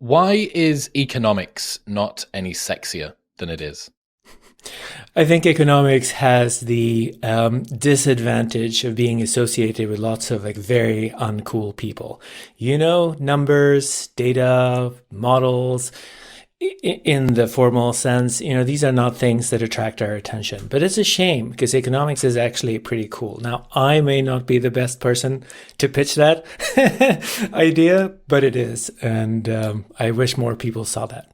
Why is economics not any sexier than it is? I think economics has the disadvantage of being associated with lots of very uncool people. Numbers, data, models. In the formal sense, these are not things that attract our attention. But it's a shame because economics is actually pretty cool. Now, I may not be the best person to pitch that idea, but it is. And I wish more people saw that.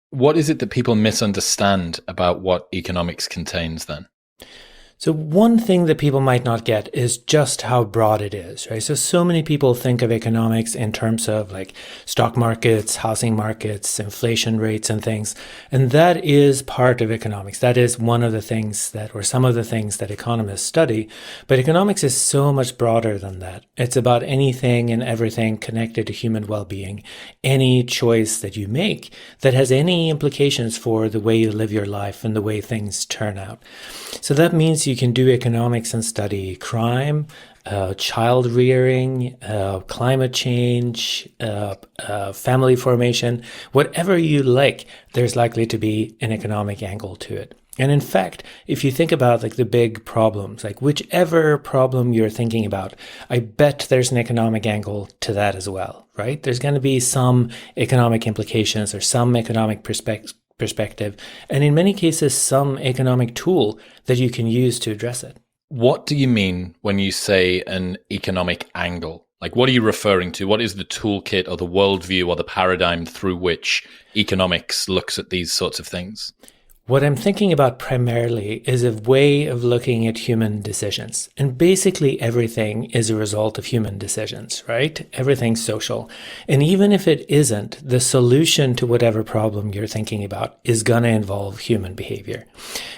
What is it that people misunderstand about what economics contains then? So one thing that people might not get is just how broad it is, right? So many people think of economics in terms of stock markets, housing markets, inflation rates and things. And that is part of economics. That is one of the things that, or some of the things that economists study. But economics is so much broader than that. It's about anything and everything connected to human well-being, any choice that you make that has any implications for the way you live your life and the way things turn out. So that means you can do economics and study crime, child rearing, climate change, family formation, whatever you like, there's likely to be an economic angle to it. And in fact, if you think about the big problems, whichever problem you're thinking about, I bet there's an economic angle to that as well, right? There's going to be some economic implications or some economic perspective, and in many cases, some economic tool that you can use to address it. What do you mean when you say an economic angle? What are you referring to? What is the toolkit or the worldview or the paradigm through which economics looks at these sorts of things? What I'm thinking about primarily is a way of looking at human decisions. And basically everything is a result of human decisions, right? Everything's social. And even if it isn't, the solution to whatever problem you're thinking about is going to involve human behavior.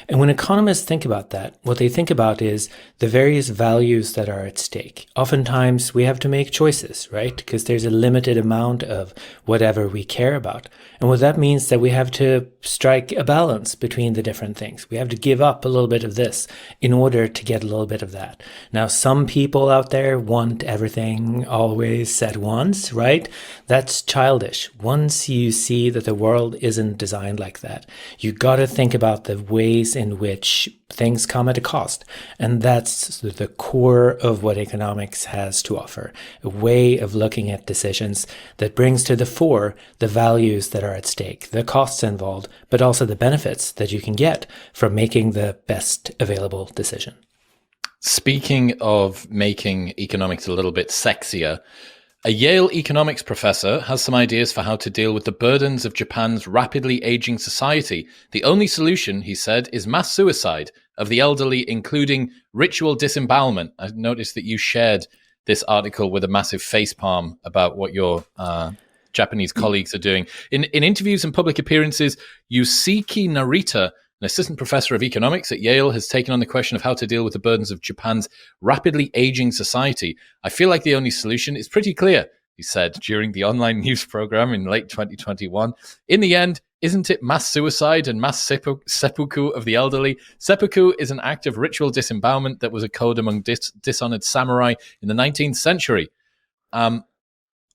And when economists think about that, what they think about is the various values that are at stake. Oftentimes we have to make choices, right? Because there's a limited amount of whatever we care about. And what that means that we have to strike a balance between the different things. We have to give up a little bit of this in order to get a little bit of that. Now, some people out there want everything always at once, right? That's childish. Once you see that the world isn't designed like that, you got to think about the ways in which things come at a cost. And that's the core of what economics has to offer, a way of looking at decisions that brings to the fore the values that are at stake, the costs involved, but also the benefits that you can get from making the best available decision. Speaking of making economics a little bit sexier, a Yale economics professor has some ideas for how to deal with the burdens of Japan's rapidly aging society. The only solution, he said, is mass suicide of the elderly, including ritual disembowelment. I noticed that you shared this article with a massive facepalm about what your Japanese colleagues are doing. In interviews and public appearances, Yusiki Narita, an assistant professor of economics at Yale, has taken on the question of how to deal with the burdens of Japan's rapidly aging society. I feel like the only solution is pretty clear, he said during the online news program in late 2021. In the end, isn't it mass suicide and mass seppuku of the elderly? Seppuku is an act of ritual disembowelment that was a code among dishonored samurai in the 19th century.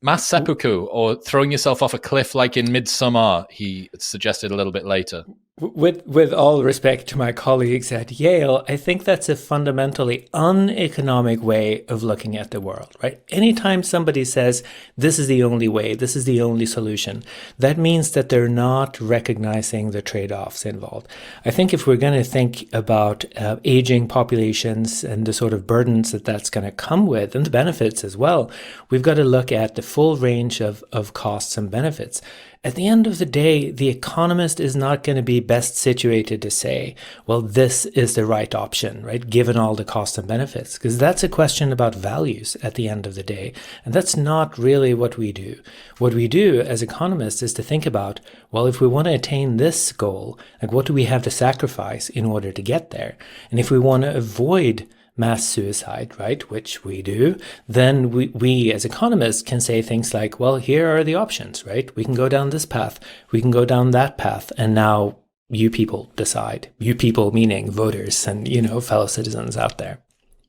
Mass seppuku, or throwing yourself off a cliff like in Midsummer, he suggested a little bit later. With all respect to my colleagues at Yale, I think that's a fundamentally uneconomic way of looking at the world, right? Anytime somebody says, this is the only way, this is the only solution, that means that they're not recognizing the trade-offs involved. I think if we're going to think about aging populations and the sort of burdens that that's going to come with, and the benefits as well, we've got to look at the full range of costs and benefits. At the end of the day, the economist is not going to be best situated to say, well, this is the right option, right, given all the costs and benefits, because that's a question about values at the end of the day. And that's not really what we do. What we do as economists is to think about, well, if we want to attain this goal, what do we have to sacrifice in order to get there? And if we want to avoid mass suicide, right, which we do, then we as economists can say things like, well, here are the options, right? We can go down this path, we can go down that path, and now you people decide. You people meaning voters and, fellow citizens out there.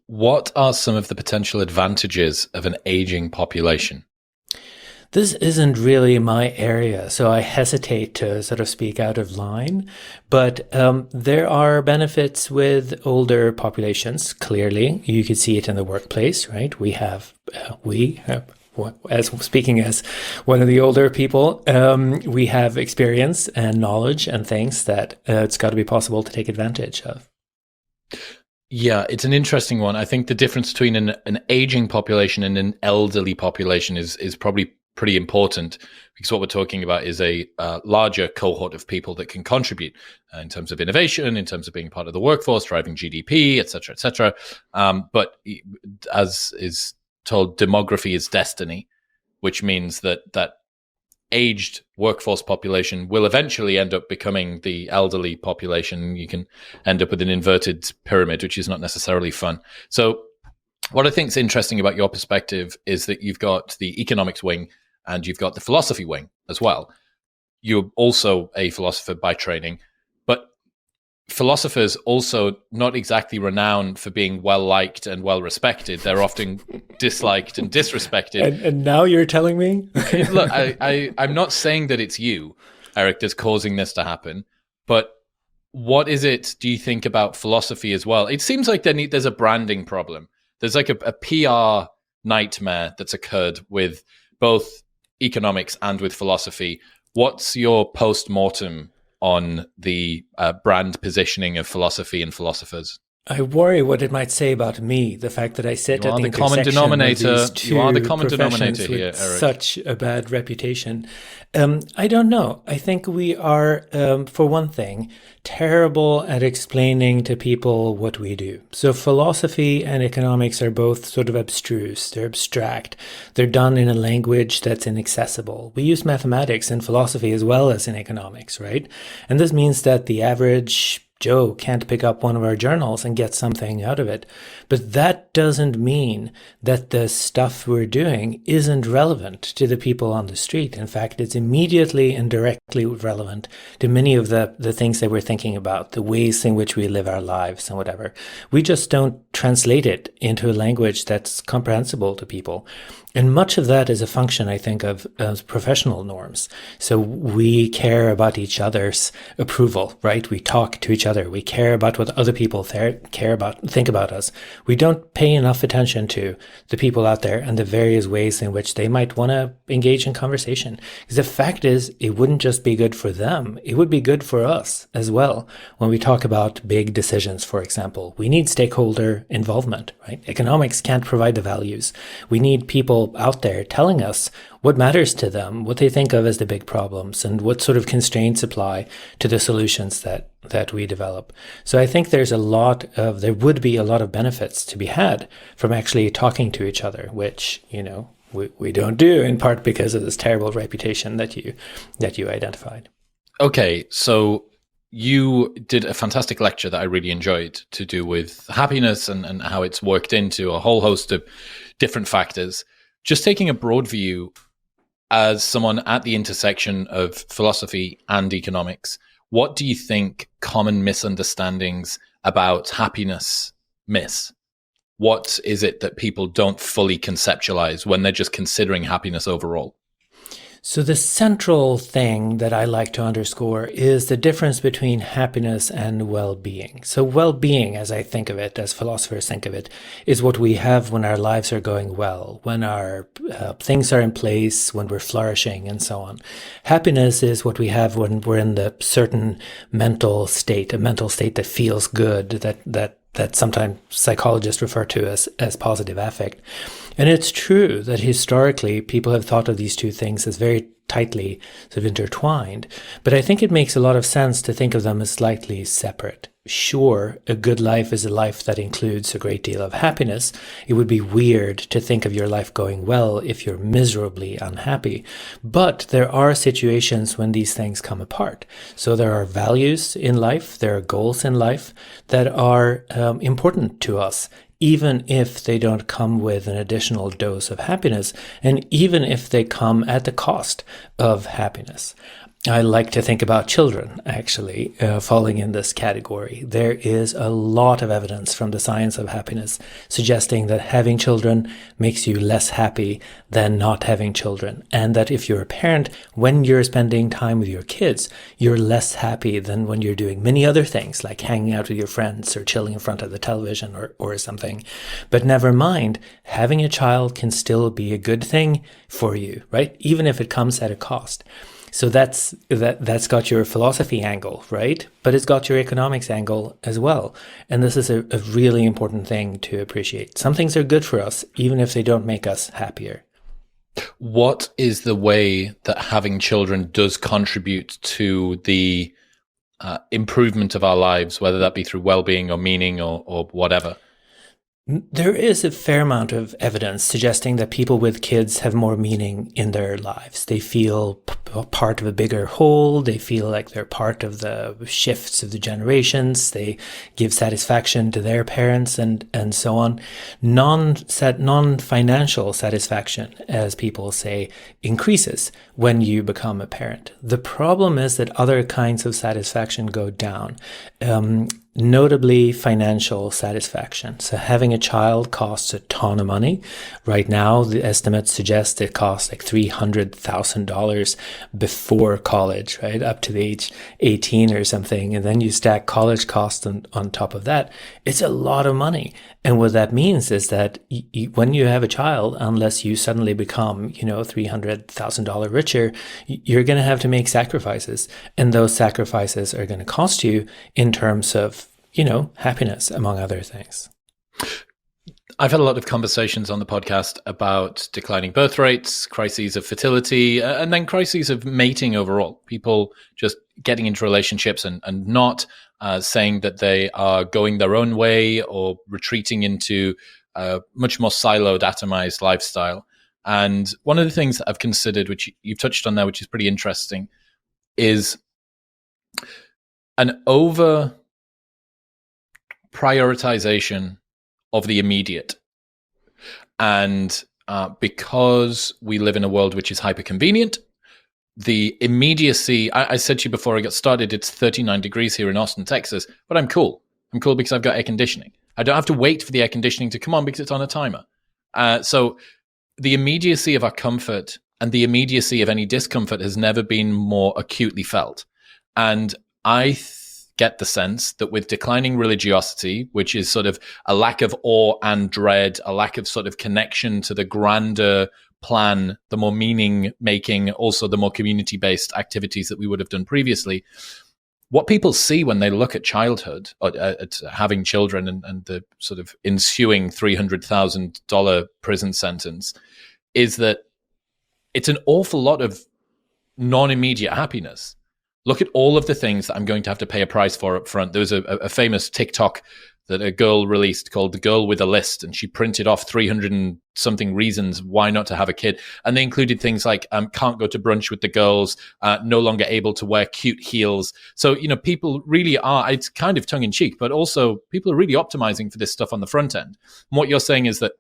What are some of the potential advantages of an aging population? This isn't really my area, so I hesitate to sort of speak out of line. But there are benefits with older populations. Clearly, you could see it in the workplace, right? As speaking as one of the older people, we have experience and knowledge and things that it's got to be possible to take advantage of. Yeah, it's an interesting one. I think the difference between an aging population and an elderly population is probably pretty important, because what we're talking about is a larger cohort of people that can contribute in terms of innovation, in terms of being part of the workforce, driving GDP, et cetera, et cetera. But as is told, demography is destiny, which means that aged workforce population will eventually end up becoming the elderly population. You can end up with an inverted pyramid, which is not necessarily fun. So what I think is interesting about your perspective is that you've got the economics wing and you've got the philosophy wing as well. You're also a philosopher by training, but philosophers also not exactly renowned for being well-liked and well-respected. They're often disliked and disrespected. And now you're telling me? Look, I'm not saying that it's you, Erik, that's causing this to happen, but what is it, do you think, about philosophy as well? It seems like there's a branding problem. There's like a PR nightmare that's occurred with both economics and with philosophy. What's your post-mortem on the brand positioning of philosophy and philosophers? I worry what it might say about me, the fact that I sit at the common denominator. of these two You are the common professions denominator here, with Erik. such a bad reputation. I don't know. I think we are, for one thing, terrible at explaining to people what we do. So philosophy and economics are both sort of abstruse. They're abstract. They're done in a language that's inaccessible. We use mathematics in philosophy as well as in economics, right? And this means that the average Joe can't pick up one of our journals and get something out of it. But that doesn't mean that the stuff we're doing isn't relevant to the people on the street. In fact, it's immediately and directly relevant to many of the things that we're thinking about, the ways in which we live our lives and whatever. We just don't translate it into a language that's comprehensible to people. And much of that is a function, I think, of professional norms. So we care about each other's approval, right? We talk to each other. We care about what other people think about us. We don't pay enough attention to the people out there and the various ways in which they might want to engage in conversation. Because the fact is, it wouldn't just be good for them. It would be good for us as well. When we talk about big decisions, for example, we need stakeholder involvement, right? Economics can't provide the values. We need people out there telling us what matters to them, what they think of as the big problems, and what sort of constraints apply to the solutions that we develop. So I think there would be a lot of benefits to be had from actually talking to each other, which, we don't do, in part because of this terrible reputation that you identified. Okay, so you did a fantastic lecture that I really enjoyed, to do with happiness and how it's worked into a whole host of different factors. Just taking a broad view, as someone at the intersection of philosophy and economics, what do you think common misunderstandings about happiness miss? What is it that people don't fully conceptualize when they're just considering happiness overall? So the central thing that I like to underscore is the difference between happiness and well-being. So well-being, as I think of it, as philosophers think of it, is what we have when our lives are going well, when our things are in place, when we're flourishing, and so on. Happiness is what we have when we're in the certain mental state, a mental state that feels good, that sometimes psychologists refer to as positive affect. And it's true that historically people have thought of these two things as very tightly sort of intertwined, but I think it makes a lot of sense to think of them as slightly separate. Sure, a good life is a life that includes a great deal of happiness. It would be weird to think of your life going well if you're miserably unhappy. But there are situations when these things come apart. So there are values in life, there are goals in life that are important to us, even if they don't come with an additional dose of happiness, and even if they come at the cost of happiness. I like to think about children, actually, falling in this category. There is a lot of evidence from the science of happiness suggesting that having children makes you less happy than not having children. And that if you're a parent, when you're spending time with your kids, you're less happy than when you're doing many other things, like hanging out with your friends or chilling in front of the television or something. But never mind, having a child can still be a good thing for you, right? Even if it comes at a cost. So that's got your philosophy angle, right? But it's got your economics angle as well. And this is a really important thing to appreciate. Some things are good for us, even if they don't make us happier. What is the way that having children does contribute to the improvement of our lives, whether that be through well-being or meaning or whatever? There is a fair amount of evidence suggesting that people with kids have more meaning in their lives. They feel part of a bigger whole. They feel like they're part of the shifts of the generations. They give satisfaction to their parents and so on. Non-financial satisfaction, as people say, increases when you become a parent. The problem is that other kinds of satisfaction go down. Notably financial satisfaction. So having a child costs a ton of money. Right now, the estimates suggest it costs like $300,000 before college, right? Up to the age 18 or something. And then you stack college costs on top of that. It's a lot of money. And what that means is that when you have a child, unless you suddenly become, $300,000 richer, you're going to have to make sacrifices. And those sacrifices are going to cost you in terms of, happiness, among other things. I've had a lot of conversations on the podcast about declining birth rates, crises of fertility, and then crises of mating overall. People just getting into relationships and not saying that they are going their own way or retreating into a much more siloed, atomized lifestyle. And one of the things that I've considered, which you've touched on there, which is pretty interesting, is an over prioritization of the immediate. And because we live in a world which is hyper convenient, the immediacy, I said to you before I got started, it's 39 degrees here in Austin, Texas, but I'm cool. I'm cool because I've got air conditioning. I don't have to wait for the air conditioning to come on because it's on a timer. So the immediacy of our comfort and the immediacy of any discomfort has never been more acutely felt. And I get the sense that with declining religiosity, which is sort of a lack of awe and dread, a lack of sort of connection to the grander plan, the more meaning making, also the more community-based activities that we would have done previously, what people see when they look at childhood, or at having children and the sort of ensuing $300,000 prison sentence, is that it's an awful lot of non-immediate happiness. Look at all of the things that I'm going to have to pay a price for up front. There was a famous TikTok that a girl released called The Girl with a List, and she printed off 300 and something reasons why not to have a kid. And they included things like can't go to brunch with the girls, no longer able to wear cute heels. So, people really are, it's kind of tongue in cheek, but also people are really optimizing for this stuff on the front end. And what you're saying is that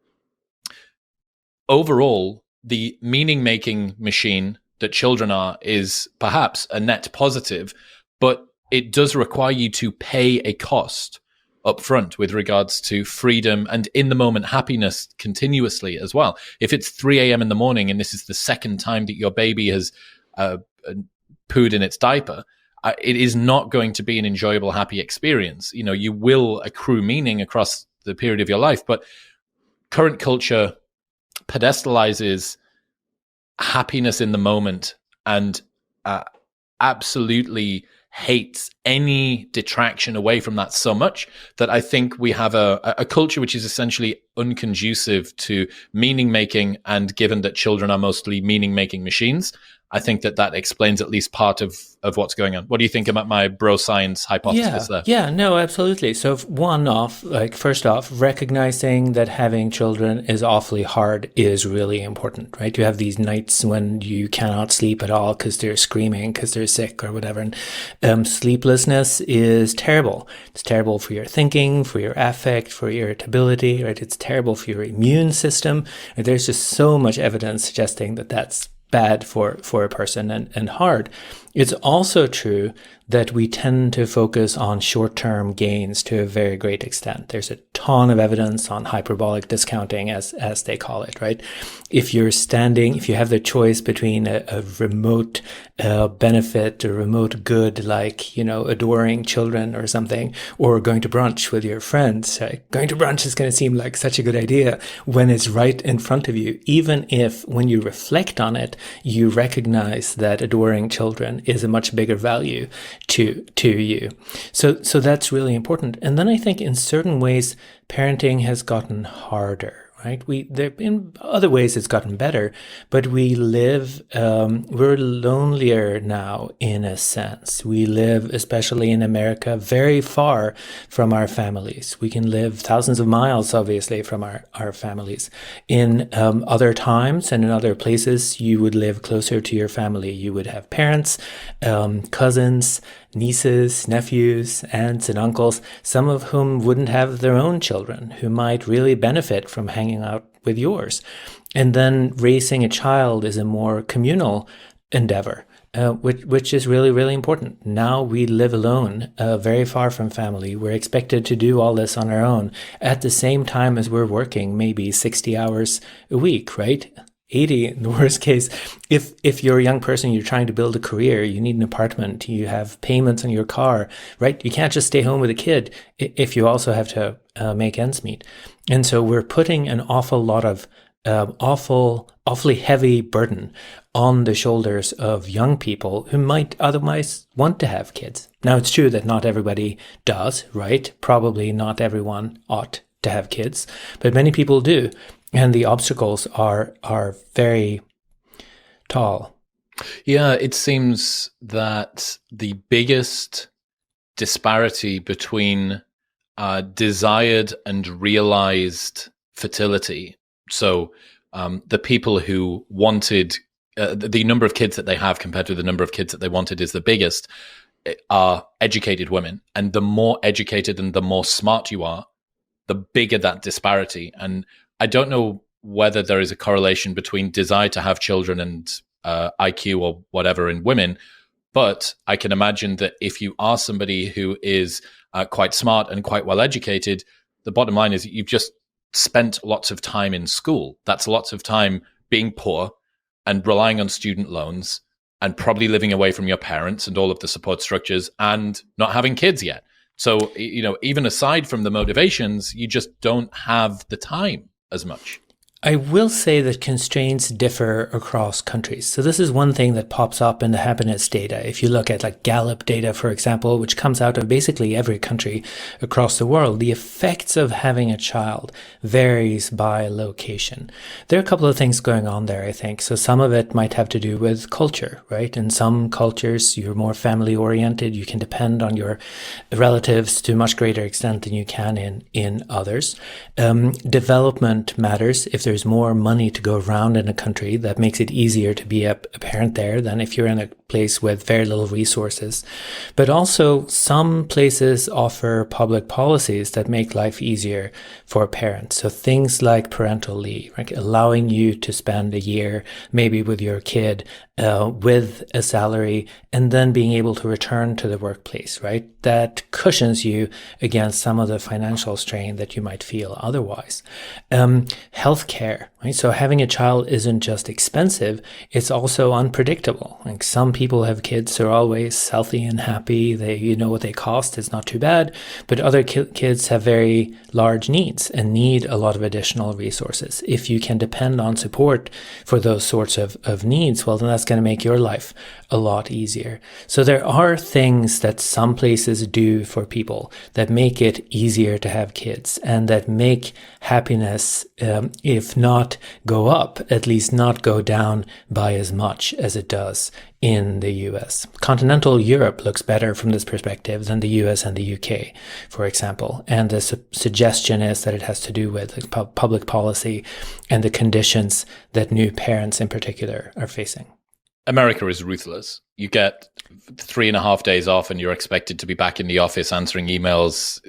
overall, the meaning-making machine that children are is perhaps a net positive, but it does require you to pay a cost up front with regards to freedom and in the moment happiness continuously as well. If it's 3 a.m. in the morning and this is the second time that your baby has pooed in its diaper, it is not going to be an enjoyable, happy experience. You will accrue meaning across the period of your life, but current culture pedestalizes happiness in the moment and absolutely hates any detraction away from that so much that I think we have a culture which is essentially unconducive to meaning making. And given that children are mostly meaning making machines, I think that explains at least part of what's going on. What do you think about my bro science hypothesis there? Yeah, no, absolutely. So first off, recognizing that having children is awfully hard is really important, right? You have these nights when you cannot sleep at all because they're screaming, because they're sick or whatever. And sleeplessness is terrible. It's terrible for your thinking, for your affect, for your irritability, right? It's terrible for your immune system. And there's just so much evidence suggesting that that's bad for a person and hard. It's also true that we tend to focus on short-term gains to a very great extent. There's a ton of evidence on hyperbolic discounting, as they call it, right? If you have the choice between a remote benefit, a remote good, like, adoring children or something, or going to brunch with your friends, right? Going to brunch is going to seem like such a good idea when it's right in front of you, even if when you reflect on it, you recognize that adoring children is a much bigger value to you. So that's really important. And then I think in certain ways, parenting has gotten harder. Right? In other ways it's gotten better, but we're lonelier now in a sense. We live, especially in America, very far from our families. We can live thousands of miles, obviously, from our families. In other times and in other places, you would live closer to your family. You would have parents, cousins, nieces, nephews, aunts, and uncles, some of whom wouldn't have their own children, who might really benefit from hanging out with yours. And then raising a child is a more communal endeavor, which is really, really important. Now we live alone, very far from family. We're expected to do all this on our own at the same time as we're working maybe 60 hours a week, right? 80 in the worst case. If you're a young person, you're trying to build a career, you need an apartment, you have payments on your car, right? You can't just stay home with a kid if you also have to make ends meet. And so we're putting an awful lot of awfully heavy burden on the shoulders of young people who might otherwise want to have kids. Now, it's true that not everybody does, right? Probably not everyone ought to have kids, but many people do. And the obstacles are very tall. Yeah, it seems that the biggest disparity between desired and realized fertility, so the people who wanted, the number of kids that they have compared to the number of kids that they wanted is the biggest, are educated women. And the more educated and the more smart you are, the bigger that disparity. And I don't know whether there is a correlation between desire to have children and IQ or whatever in women, but I can imagine that if you are somebody who is quite smart and quite well educated, the bottom line is that you've just spent lots of time in school. That's lots of time being poor and relying on student loans and probably living away from your parents and all of the support structures and not having kids yet. So, even aside from the motivations, you just don't have the time as much. I will say that constraints differ across countries. So this is one thing that pops up in the happiness data. If you look at like Gallup data, for example, which comes out of basically every country across the world, the effects of having a child varies by location. There are a couple of things going on there, I think. So some of it might have to do with culture, right? In some cultures, you're more family oriented. You can depend on your relatives to a much greater extent than you can in others. Development matters. If there's more money to go around in a country, that makes it easier to be a parent there than if you're in a place with very little resources. But also, some places offer public policies that make life easier for parents. So things like parental leave, right? Allowing you to spend a year maybe with your kid with a salary and then being able to return to the workplace, right? That cushions you against some of the financial strain that you might feel otherwise. Healthcare, right? So having a child isn't just expensive, it's also unpredictable. Like some people have kids who are always healthy and happy. They know what they cost. It's not too bad. But other kids have very large needs and need a lot of additional resources. If you can depend on support for those sorts of needs, well, then that's going to make your life a lot easier. So there are things that some places do for people that make it easier to have kids and that make happiness, if not go up, at least not go down by as much as it does in the US. Continental Europe looks better from this perspective than the US and the UK, for example. And the suggestion is that it has to do with public policy and the conditions that new parents in particular are facing. America is ruthless. You get 3.5 days off and you're expected to be back in the office answering emails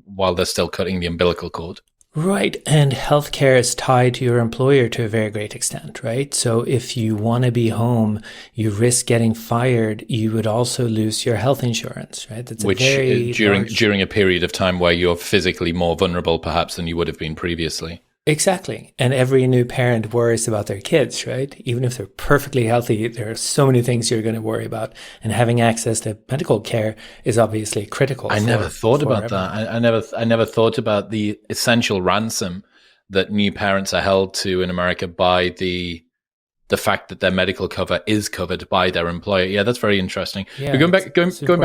while they're still cutting the umbilical cord. Right. And healthcare is tied to your employer to a very great extent, right? So if you want to be home, you risk getting fired, you would also lose your health insurance, right? That's a Which very large. during a period of time where you're physically more vulnerable perhaps than you would have been previously. Exactly. And every new parent worries about their kids, right? Even if they're perfectly healthy, there are so many things you're going to worry about. And having access to medical care is obviously critical. I never thought about everyone. that. I never thought about the essential ransom that new parents are held to in America by the fact that their medical cover is covered by their employer. Yeah, that's very interesting. Yeah, But going back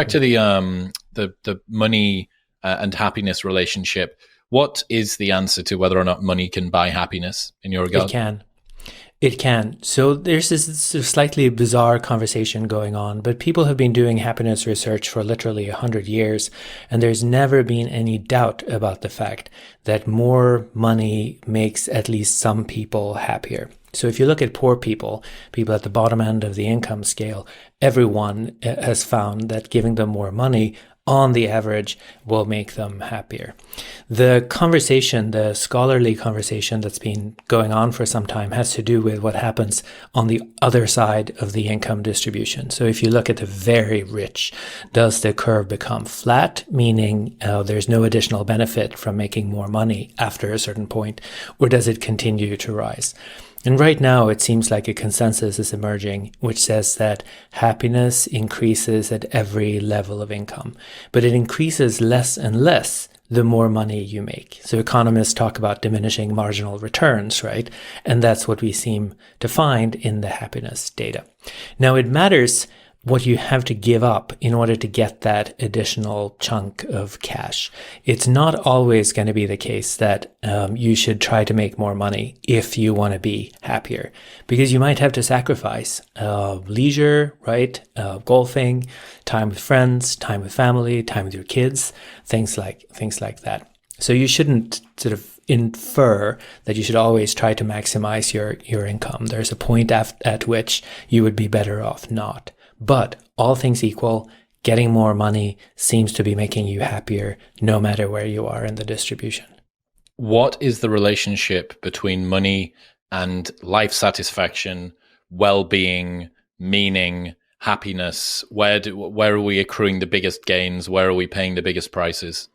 to important. the money and happiness relationship, what is the answer to whether or not money can buy happiness in your It regard? can. It can. So there's this slightly bizarre conversation going on, but people have been doing happiness research for literally 100 years, and there's never been any doubt about the fact that more money makes at least some people happier. So if you look at poor people, people at the bottom end of the income scale, everyone has found that giving them more money on the average will make them happier. The conversation, the scholarly conversation that's been going on for some time has to do with what happens on the other side of the income distribution. So if you look at the very rich, does the curve become flat, meaning there's no additional benefit from making more money after a certain point, or does it continue to rise? And right now, it seems like a consensus is emerging, which says that happiness increases at every level of income, but it increases less and less the more money you make. So economists talk about diminishing marginal returns, right? And that's what we seem to find in the happiness data. Now, it matters what you have to give up in order to get that additional chunk of cash. It's not always going to be the case that you should try to make more money if you want to be happier, because you might have to sacrifice leisure, right? Golfing, time with friends, time with family, time with your kids, things like that. So you shouldn't sort of infer that you should always try to maximize your income. There's a point at which you would be better off not. But all things equal, getting more money seems to be making you happier no matter where you are in the distribution. What is the relationship between money and life satisfaction, well-being, meaning, happiness? Where are we accruing the biggest gains? Where are we paying the biggest prices?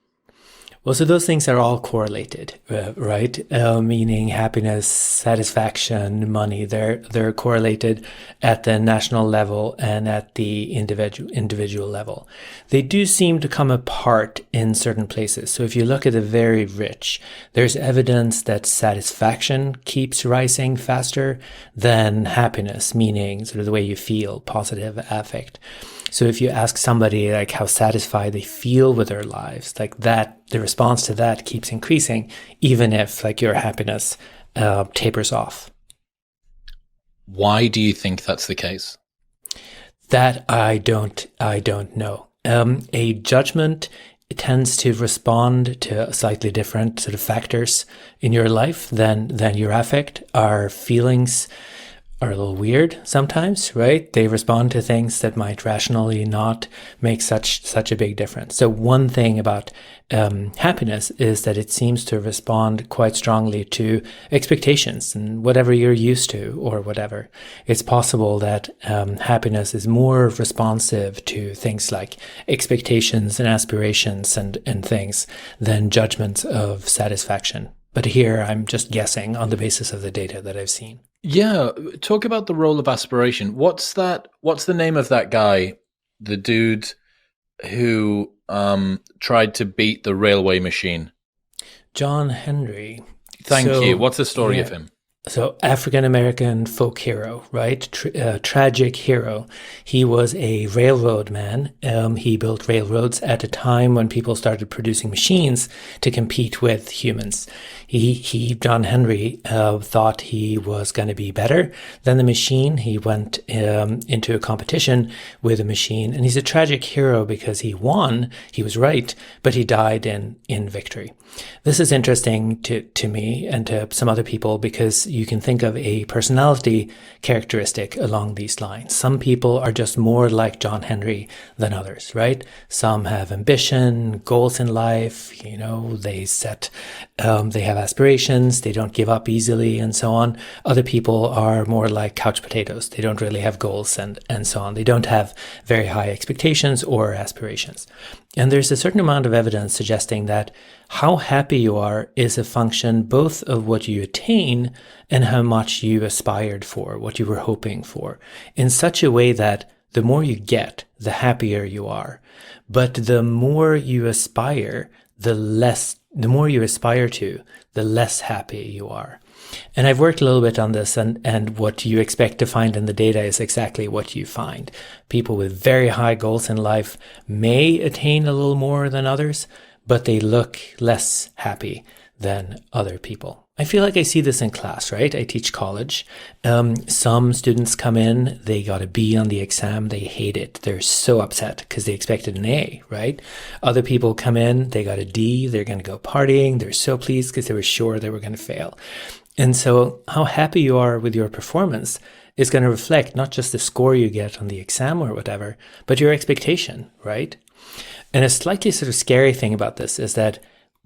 Well, so those things are all correlated, right? Meaning happiness, satisfaction, money. They're correlated at the national level and at the individual level. They do seem to come apart in certain places. So if you look at the very rich, there's evidence that satisfaction keeps rising faster than happiness, meaning sort of the way you feel, positive affect. So if you ask somebody like how satisfied they feel with their lives, like that, the response to that keeps increasing, even if like your happiness tapers off. Why do you think that's the case? That I don't know. A judgment tends to respond to slightly different sort of factors in your life than your affect. Our feelings are a little weird sometimes, right? They respond to things that might rationally not make such a big difference. So one thing about happiness is that it seems to respond quite strongly to expectations and whatever you're used to or whatever. It's possible that happiness is more responsive to things like expectations and aspirations and things than judgments of satisfaction. But here I'm just guessing on the basis of the data that I've seen. Yeah, talk about the role of aspiration. What's the name of that guy, the dude who tried to beat the railway machine? John Henry. Thank you. What's the story of him? So African-American folk hero, right? Tragic hero. He was a railroad man. He built railroads at a time when people started producing machines to compete with humans. John Henry, thought he was going to be better than the machine. He went into a competition with a machine, and he's a tragic hero because he won. He was right, but he died in victory. This is interesting to me and to some other people because you can think of a personality characteristic along these lines. Some people are just more like John Henry than others, right? Some have ambition, goals in life, they set They have aspirations, they don't give up easily, and so on. Other people are more like couch potatoes. They don't really have goals and so on. They don't have very high expectations or aspirations. And there's a certain amount of evidence suggesting that how happy you are is a function both of what you attain and how much you aspired for, what you were hoping for, in such a way that the more you get, the happier you are. But the more you aspire, the more you aspire to, the less happy you are. And I've worked a little bit on this, and what you expect to find in the data is exactly what you find. People with very high goals in life may attain a little more than others, but they look less happy than other people. I feel like I see this in class, right? I teach college. Some students come in, they got a B on the exam, they hate it. They're so upset because they expected an A, right? Other people come in, they got a D, they're going to go partying, they're so pleased because they were sure they were going to fail. And so how happy you are with your performance is going to reflect not just the score you get on the exam or whatever, but your expectation, right? And a slightly sort of scary thing about this is that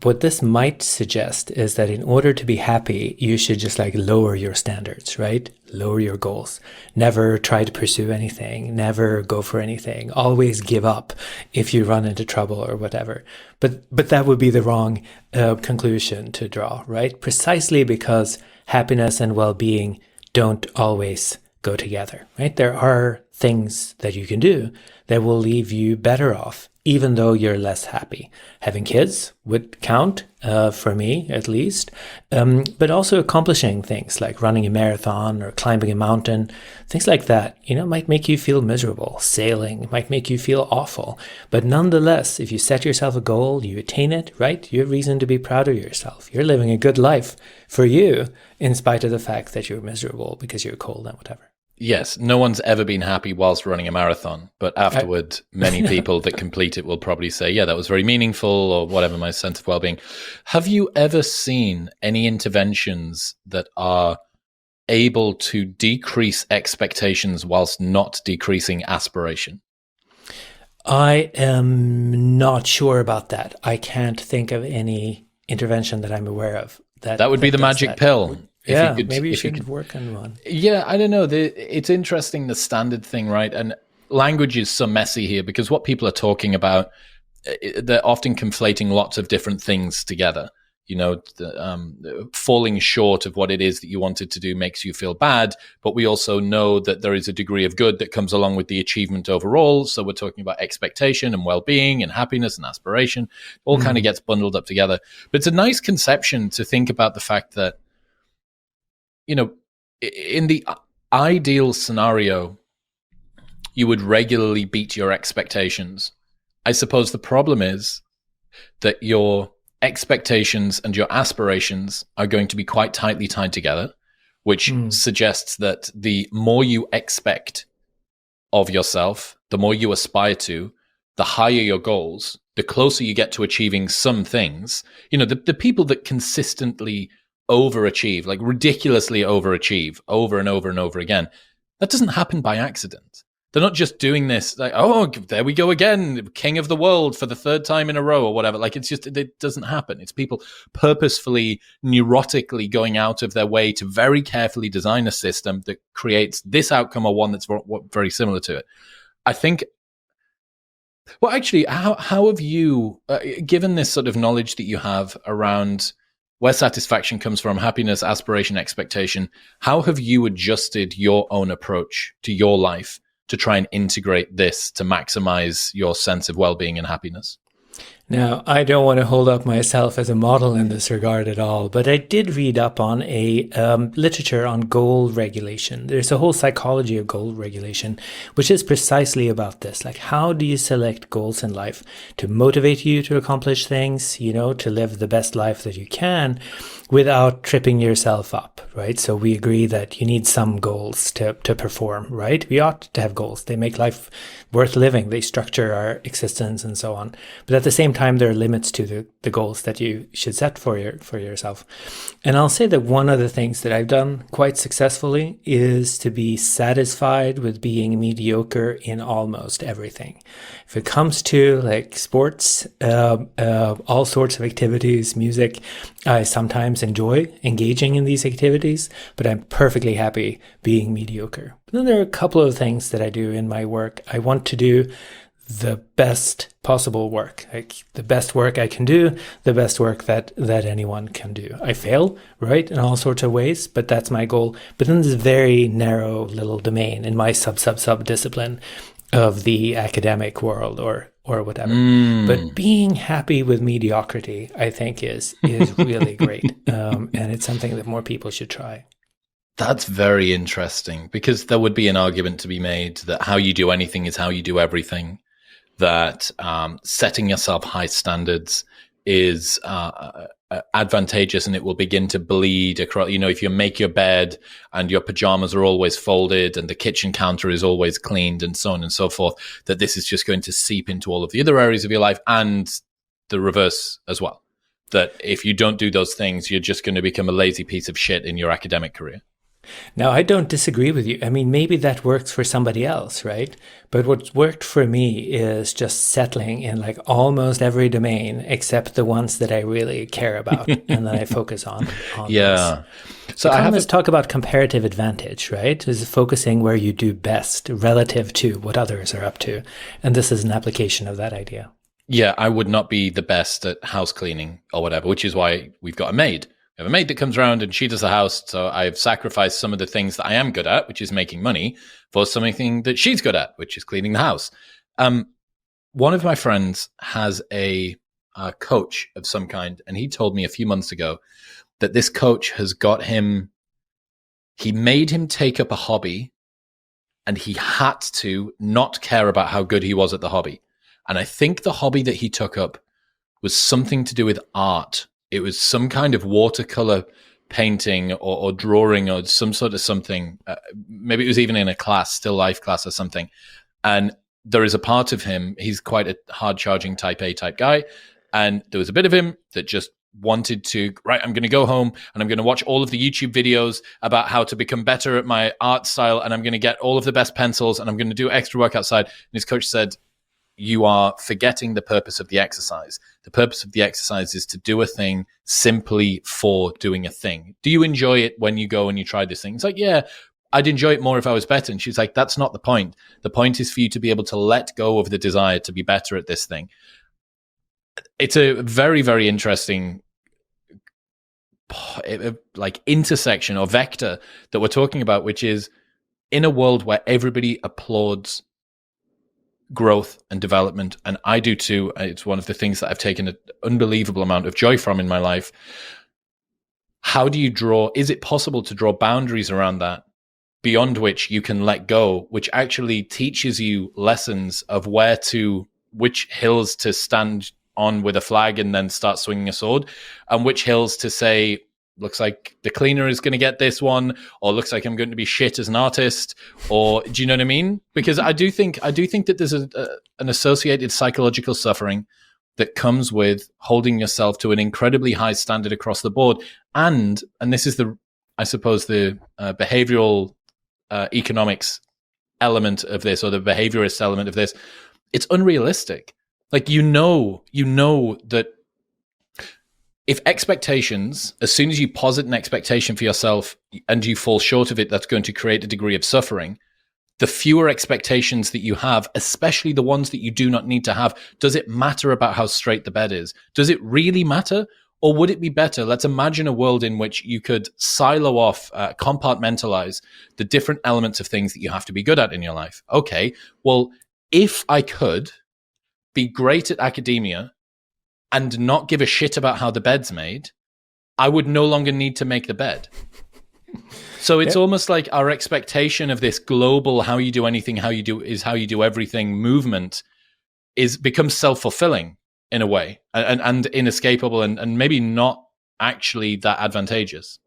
what this might suggest is that in order to be happy, you should just like lower your standards, right? Lower your goals. Never try to pursue anything. Never go for anything. Always give up if you run into trouble or whatever. But that would be the wrong conclusion to draw, right? Precisely because happiness and well-being don't always go together, right? There are things that you can do that will leave you better off, even though you're less happy. Having kids would count, for me at least, but also accomplishing things like running a marathon or climbing a mountain, things like that, might make you feel miserable. Sailing might make you feel awful. But nonetheless, if you set yourself a goal, you attain it, right? You have reason to be proud of yourself. You're living a good life for you, in spite of the fact that you're miserable because you're cold and whatever. Yes, no one's ever been happy whilst running a marathon, but afterward, many people that complete it will probably say, yeah, that was very meaningful or whatever, my sense of well-being. Have you ever seen any interventions that are able to decrease expectations whilst not decreasing aspiration? I am not sure about that. I can't think of any intervention that I'm aware of. That would be the magic pill. Maybe you should work on one. Yeah, I don't know. It's interesting, the standard thing, right? And language is so messy here because what people are talking about, they're often conflating lots of different things together. Falling short of what it is that you wanted to do makes you feel bad, but we also know that there is a degree of good that comes along with the achievement overall. So we're talking about expectation and well-being and happiness and aspiration, all kind of gets bundled up together. But it's a nice conception to think about the fact that, in the ideal scenario, you would regularly beat your expectations. I suppose the problem is that your expectations and your aspirations are going to be quite tightly tied together, which suggests that the more you expect of yourself, the more you aspire to, the higher your goals, the closer you get to achieving some things. The people that consistently overachieve, like ridiculously overachieve over and over and over again, that doesn't happen by accident. They're not just doing this like, oh, there we go again, king of the world for the third time in a row or whatever. Like, it doesn't happen. It's people purposefully, neurotically going out of their way to very carefully design a system that creates this outcome or one that's very similar to it. I think, well, actually, how have you, given this sort of knowledge that you have around where satisfaction comes from, happiness, aspiration, expectation, how have you adjusted your own approach to your life to try and integrate this to maximize your sense of well-being and happiness? Now, I don't want to hold up myself as a model in this regard at all, but I did read up on a literature on goal regulation. There's a whole psychology of goal regulation, which is precisely about this. Like, how do you select goals in life to motivate you to accomplish things, to live the best life that you can without tripping yourself up, right? So we agree that you need some goals to perform, right? We ought to have goals. They make life worth living. They structure our existence and so on. But at the same time, there are limits to the goals that you should set for yourself. And I'll say that one of the things that I've done quite successfully is to be satisfied with being mediocre in almost everything. If it comes to like sports, all sorts of activities, music, I sometimes enjoy engaging in these activities, but I'm perfectly happy being mediocre. But then there are a couple of things that I do in my work. I want to do the best possible work, like the best work I can do, the best work that anyone can do. I fail, right, in all sorts of ways, but that's my goal. But then there's a very narrow little domain in my sub discipline of the academic world or whatever. But being happy with mediocrity, I think, is really great, and it's something that more people should try. That's very interesting, because there would be an argument to be made that how you do anything is how you do everything. That setting yourself high standards is advantageous, and it will begin to bleed across. You know, if you make your bed and your pajamas are always folded and the kitchen counter is always cleaned and so on and so forth, that this is just going to seep into all of the other areas of your life, and the reverse as well. That if you don't do those things, you're just going to become a lazy piece of shit in your academic career. Now, I don't disagree with you. I mean, maybe that works for somebody else, right? But what's worked for me is just settling in like almost every domain except the ones that I really care about and that I focus on. Yeah. This. So economists talk about comparative advantage, right? Is focusing where you do best relative to what others are up to. And this is an application of that idea. Yeah, I would not be the best at house cleaning or whatever, which is why we've got a maid. I have a maid that comes around and she does the house. So I've sacrificed some of the things that I am good at, which is making money, for something that she's good at, which is cleaning the house. One of my friends has a coach of some kind, and he told me a few months ago that this coach has got him, he made him take up a hobby, and he had to not care about how good he was at the hobby. And I think the hobby that he took up was something to do with art. It was some kind of watercolor painting or drawing or some sort of something. Maybe it was even in a class, still life class or something. And there is a part of him, he's quite a hard-charging type A type guy. And there was a bit of him that just wanted to, right, I'm going to go home and I'm going to watch all of the YouTube videos about how to become better at my art style. And I'm going to get all of the best pencils and I'm going to do extra work outside. And his coach said, you are forgetting the purpose of the exercise. The purpose of the exercise is to do a thing simply for doing a thing. Do you enjoy it when you go and you try this thing? It's like, yeah, I'd enjoy it more if I was better. And she's like, that's not the point. The point is for you to be able to let go of the desire to be better at this thing. It's a very, very interesting like intersection or vector that we're talking about, which is in a world where everybody applauds growth and development, and I do too. It's one of the things that I've taken an unbelievable amount of joy from in my life. How do you is it possible to draw boundaries around that beyond which you can let go, which actually teaches you lessons of which hills to stand on with a flag and then start swinging a sword, and which hills to say, looks like the cleaner is going to get this one, or looks like I'm going to be shit as an artist, or do you know what I mean? Because I do think that there's an associated psychological suffering that comes with holding yourself to an incredibly high standard across the board. And this is I suppose the behavioral economics element of this, or the behaviorist element of this. It's unrealistic. Like, you know that if expectations, as soon as you posit an expectation for yourself and you fall short of it, that's going to create a degree of suffering. The fewer expectations that you have, especially the ones that you do not need to have, does it matter about how straight the bed is? Does it really matter? Or would it be better? Let's imagine a world in which you could silo off, compartmentalize the different elements of things that you have to be good at in your life. Okay, well, if I could be great at academia and not give a shit about how the bed's made, I would no longer need to make the bed. So it's almost like our expectation of this global how you do anything, how you do everything movement becomes self-fulfilling in a way, and inescapable, and maybe not actually that advantageous.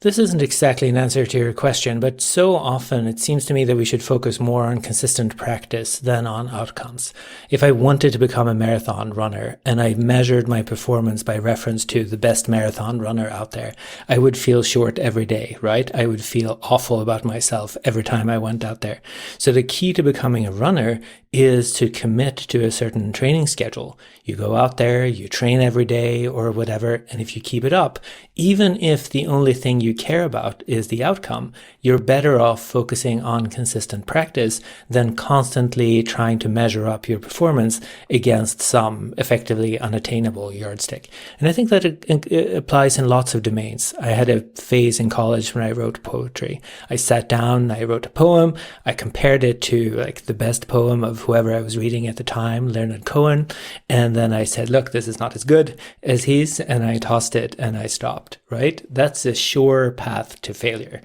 This isn't exactly an answer to your question, but so often it seems to me that we should focus more on consistent practice than on outcomes. If I wanted to become a marathon runner and I measured my performance by reference to the best marathon runner out there, I would feel short every day, right? I would feel awful about myself every time I went out there. So the key to becoming a runner is to commit to a certain training schedule. You go out there, you train every day or whatever, and if you keep it up, even if the only thing you care about is the outcome, you're better off focusing on consistent practice than constantly trying to measure up your performance against some effectively unattainable yardstick. And I think that it applies in lots of domains. I had a phase in college when I wrote poetry. I sat down, I wrote a poem, I compared it to like the best poem of whoever I was reading at the time, Leonard Cohen, and then I said, look, this is not as good as his, and I tossed it and I stopped, right? That's a sure path to failure.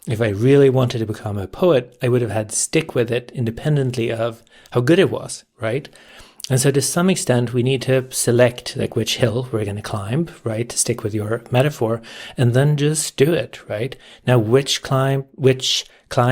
If I really wanted to become a poet, I would have had to stick with it independently of how good it was, right? And so to some extent, we need to select like which hill we're going to climb, right? To stick with your metaphor, and then just do it, right? Now, which climb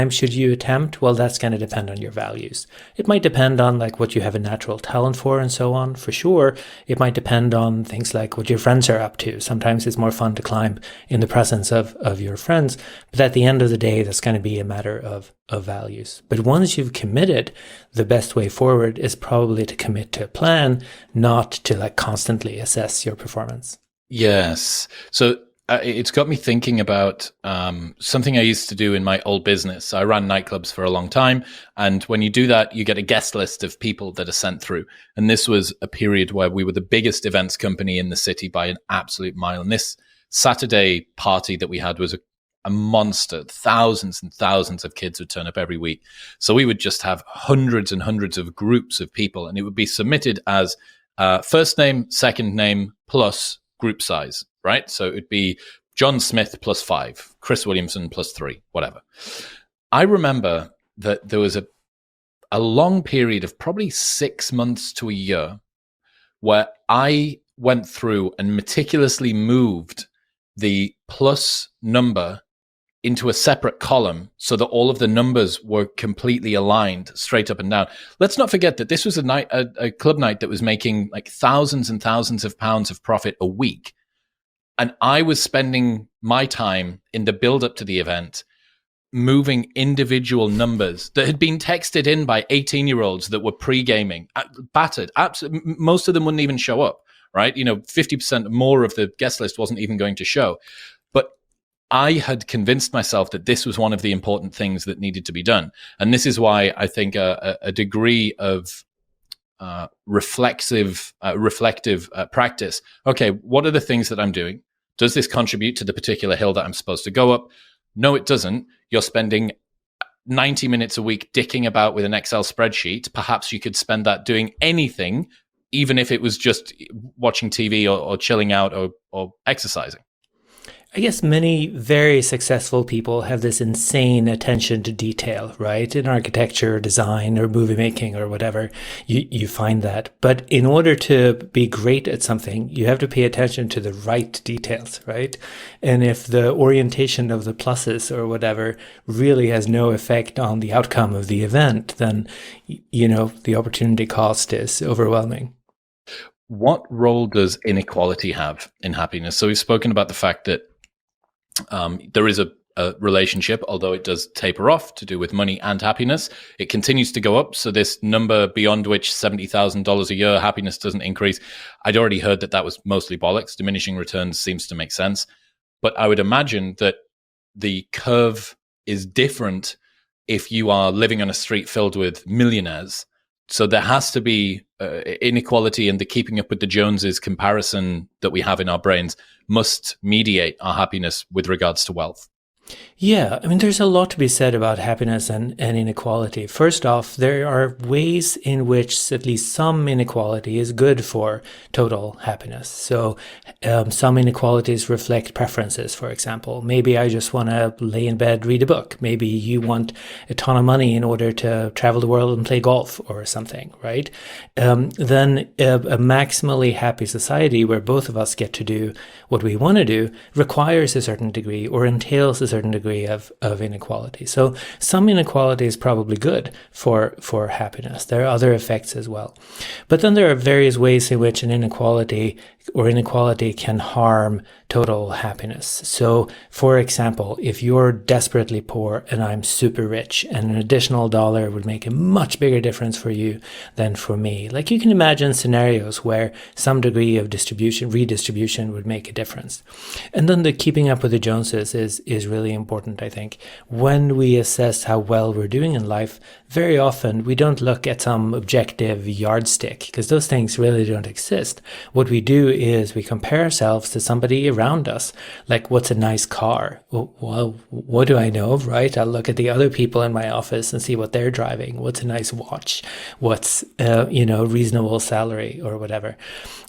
should you attempt? Well, that's going to depend on your values. It might depend on like what you have a natural talent for and so on, for sure. It might depend on things like what your friends are up to. Sometimes it's more fun to climb in the presence of your friends. But at the end of the day, that's going to be a matter of values. But once you've committed, the best way forward is probably to commit to a plan, not to like constantly assess your performance. Yes. So it's got me thinking about something I used to do in my old business. I ran nightclubs for a long time. And when you do that, you get a guest list of people that are sent through. And this was a period where we were the biggest events company in the city by an absolute mile. And this Saturday party that we had was a monster. Thousands and thousands of kids would turn up every week. So we would just have hundreds and hundreds of groups of people. And it would be submitted as first name, second name, plus group size, right? So it would be John Smith plus 5, Chris Williamson plus 3, whatever. I remember that there was a long period of probably 6 months to a year where I went through and meticulously moved the plus number into a separate column so that all of the numbers were completely aligned straight up and down. Let's not forget that this was a club night that was making like thousands and thousands of pounds of profit a week. And I was spending my time in the build up to the event moving individual numbers that had been texted in by 18-year-olds that were pre-gaming, battered. Most of them wouldn't even show up, right? 50% more of the guest list wasn't even going to show. But I had convinced myself that this was one of the important things that needed to be done. And this is why I think a degree of reflective practice. Okay, what are the things that I'm doing? Does this contribute to the particular hill that I'm supposed to go up? No, it doesn't. You're spending 90 minutes a week dicking about with an Excel spreadsheet. Perhaps you could spend that doing anything, even if it was just watching TV or chilling out or exercising. I guess many very successful people have this insane attention to detail, right? In architecture, design, or movie making, or whatever, you find that. But in order to be great at something, you have to pay attention to the right details, right? And if the orientation of the pluses or whatever really has no effect on the outcome of the event, then, the opportunity cost is overwhelming. What role does inequality have in happiness? So we've spoken about the fact that there is a relationship, although it does taper off to do with money and happiness. It continues to go up. So this number beyond which $70,000 a year happiness doesn't increase. I'd already heard that was mostly bollocks. Diminishing returns seems to make sense. But I would imagine that the curve is different if you are living on a street filled with millionaires. So there has to be inequality, and the keeping up with the Joneses comparison that we have in our brains must mediate our happiness with regards to wealth. Yeah, I mean, there's a lot to be said about happiness and inequality. First off, there are ways in which at least some inequality is good for total happiness. So, some inequalities reflect preferences, for example. Maybe I just want to lay in bed, read a book. Maybe you want a ton of money in order to travel the world and play golf or something, right? Then a maximally happy society where both of us get to do what we want to do requires a certain degree or entails a certain degree of inequality. So some inequality is probably good for happiness. There are other effects as well. But then there are various ways in which an inequality can harm total happiness. So, for example, if you're desperately poor and I'm super rich, and an additional dollar would make a much bigger difference for you than for me. Like, you can imagine scenarios where some degree of redistribution would make a difference. And then the keeping up with the Joneses is really important, I think. When we assess how well we're doing in life, very often we don't look at some objective yardstick, because those things really don't exist. What we do is we compare ourselves to somebody around us. Like, what's a nice car? Well, what do I know, right? I'll look at the other people in my office and see what they're driving. What's a nice watch? What's, reasonable salary or whatever.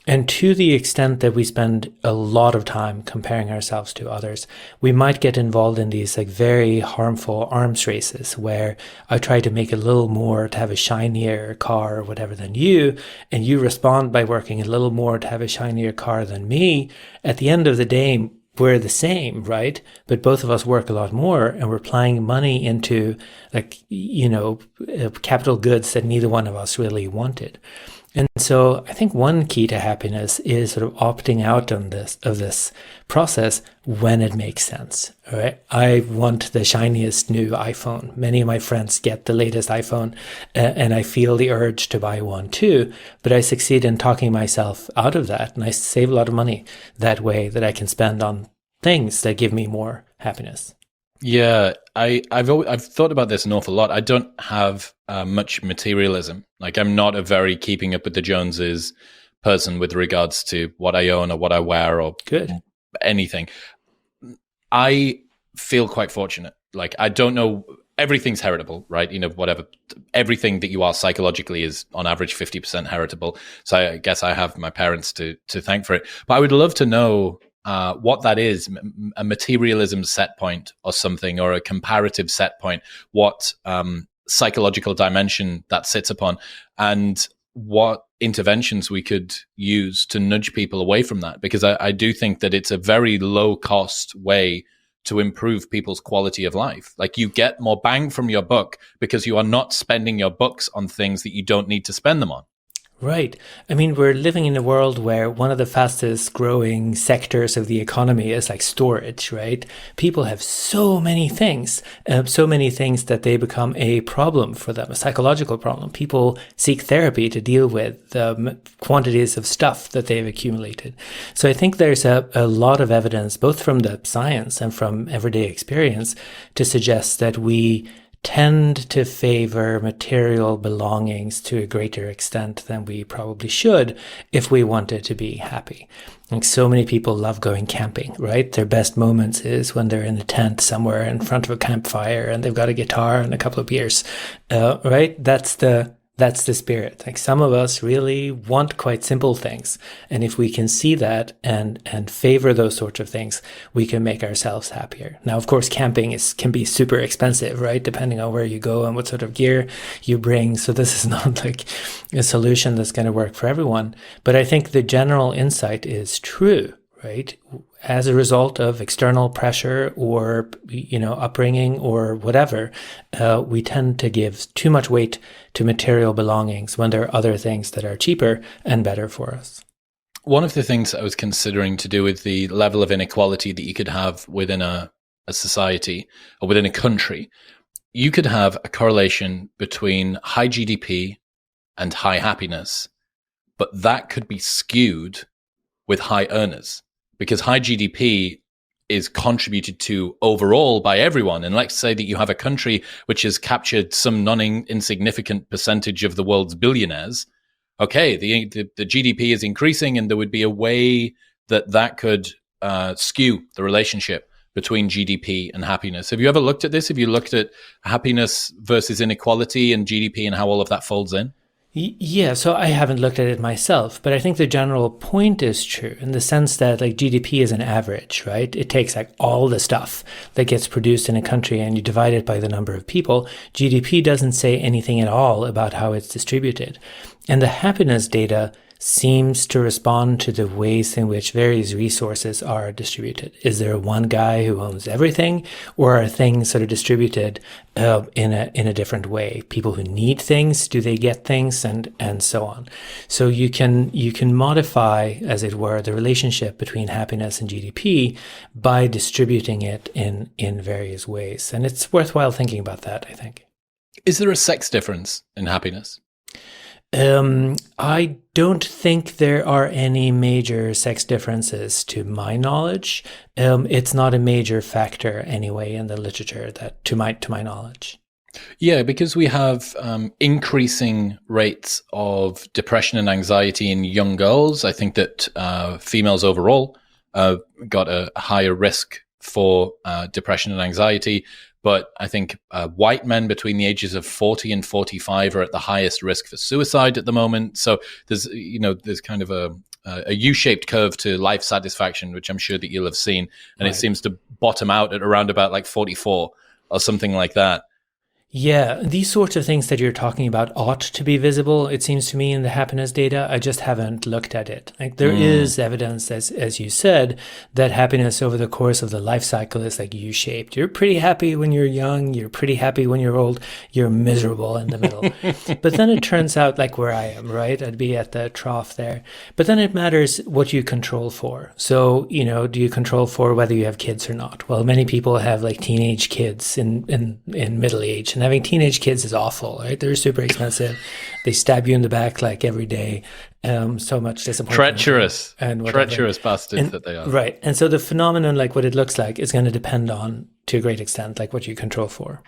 And to the extent that we spend a lot of time comparing ourselves to others, we might get involved in these like very harmful arms races where I try to make a little more to have a shinier car or whatever than you, and you respond by working a little more to have a shinier car than me. At the end of the day, we're the same, right? But both of us work a lot more, and we're applying money into capital goods that neither one of us really wanted. And so I think one key to happiness is sort of opting out of this process when it makes sense. All right. I want the shiniest new iPhone. Many of my friends get the latest iPhone, and I feel the urge to buy one too, but I succeed in talking myself out of that, and I save a lot of money that way that I can spend on things that give me more happiness. Yeah, I've thought about this an awful lot. I don't have much materialism. Like, I'm not a very keeping up with the Joneses person with regards to what I own or what I wear or Good. anything. I feel quite fortunate. Like, I don't know, everything's heritable, right? Whatever, everything that you are psychologically is on average 50% heritable. So I guess I have my parents to thank for it. But I would love to know what that is, a materialism set point or something, or a comparative set point, what psychological dimension that sits upon, and what interventions we could use to nudge people away from that. Because I do think that it's a very low cost way to improve people's quality of life. Like, you get more bang from your buck because you are not spending your bucks on things that you don't need to spend them on. Right. I mean, we're living in a world where one of the fastest growing sectors of the economy is like storage, right? People have so many things that they become a problem for them, a psychological problem. People seek therapy to deal with the quantities of stuff that they've accumulated. So I think there's a lot of evidence, both from the science and from everyday experience, to suggest that we tend to favor material belongings to a greater extent than we probably should if we wanted to be happy. Like, so many people love going camping, right? Their best moments is when they're in a tent somewhere in front of a campfire and they've got a guitar and a couple of beers, right? That's the spirit. Like, some of us really want quite simple things. And if we can see that and favor those sorts of things, we can make ourselves happier. Now, of course, camping can be super expensive, right? Depending on where you go and what sort of gear you bring. So this is not like a solution that's going to work for everyone. But I think the general insight is true, right? As a result of external pressure or, upbringing or whatever, we tend to give too much weight to material belongings when there are other things that are cheaper and better for us. One of the things I was considering to do with the level of inequality that you could have within a society or within a country, you could have a correlation between high GDP and high happiness, but that could be skewed with high earners, because high GDP is contributed to overall by everyone. And let's say that you have a country which has captured some non-insignificant percentage of the world's billionaires. Okay, the GDP is increasing, and there would be a way that could skew the relationship between GDP and happiness. Have you ever looked at this? Have you looked at happiness versus inequality and GDP and how all of that folds in? Yeah, so I haven't looked at it myself, but I think the general point is true in the sense that like GDP is an average, right? It takes like all the stuff that gets produced in a country and you divide it by the number of people. GDP doesn't say anything at all about how it's distributed. And the happiness data seems to respond to the ways in which various resources are distributed. Is there one guy who owns everything, or are things sort of distributed in a different way? People who need things, do they get things, and so on. So you can modify, as it were, the relationship between happiness and GDP by distributing it in various ways, and it's worthwhile thinking about that, I think. Is there a sex difference in happiness? I don't think there are any major sex differences to my knowledge. It's not a major factor anyway in the literature that to my knowledge. Yeah, because we have increasing rates of depression and anxiety in young girls. I think that females overall got a higher risk for depression and anxiety. But I think white men between the ages of 40 and 45 are at the highest risk for suicide at the moment. So there's kind of a U-shaped curve to life satisfaction, which I'm sure that you'll have seen. And It seems to bottom out at around about like 44 or something like that. Yeah, these sorts of things that you're talking about ought to be visible, it seems to me, in the happiness data. I just haven't looked at it. Like there is evidence, as you said, that happiness over the course of the life cycle is like U-shaped. You're pretty happy when you're young, you're pretty happy when you're old, you're miserable in the middle. But then it turns out, like where I am, right? I'd be at the trough there. But then it matters what you control for. So, do you control for whether you have kids or not? Well, many people have like teenage kids in middle age, and having teenage kids is awful, right? They're super expensive. They stab you in the back like every day. So much disappointment. Treacherous bastards that they are. Right. And so the phenomenon, like what it looks like, is going to depend on, to a great extent, like what you control for.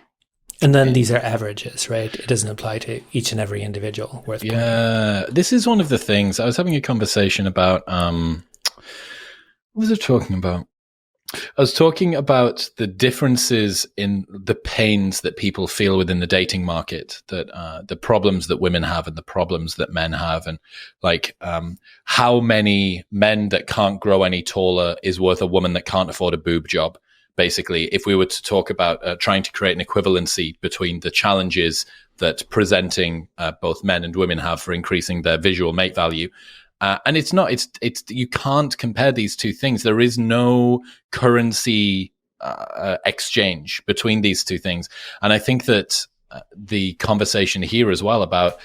And then these are averages, right? It doesn't apply to each and every individual. This is one of the things. I was having a conversation about, what was I talking about? I was talking about the differences in the pains that people feel within the dating market, that the problems that women have and the problems that men have, and like how many men that can't grow any taller is worth a woman that can't afford a boob job. Basically, if we were to talk about trying to create an equivalency between the challenges that presenting both men and women have for increasing their visual mate value. And it's you can't compare these two things. There is no currency exchange between these two things. And I think that the conversation here as well about,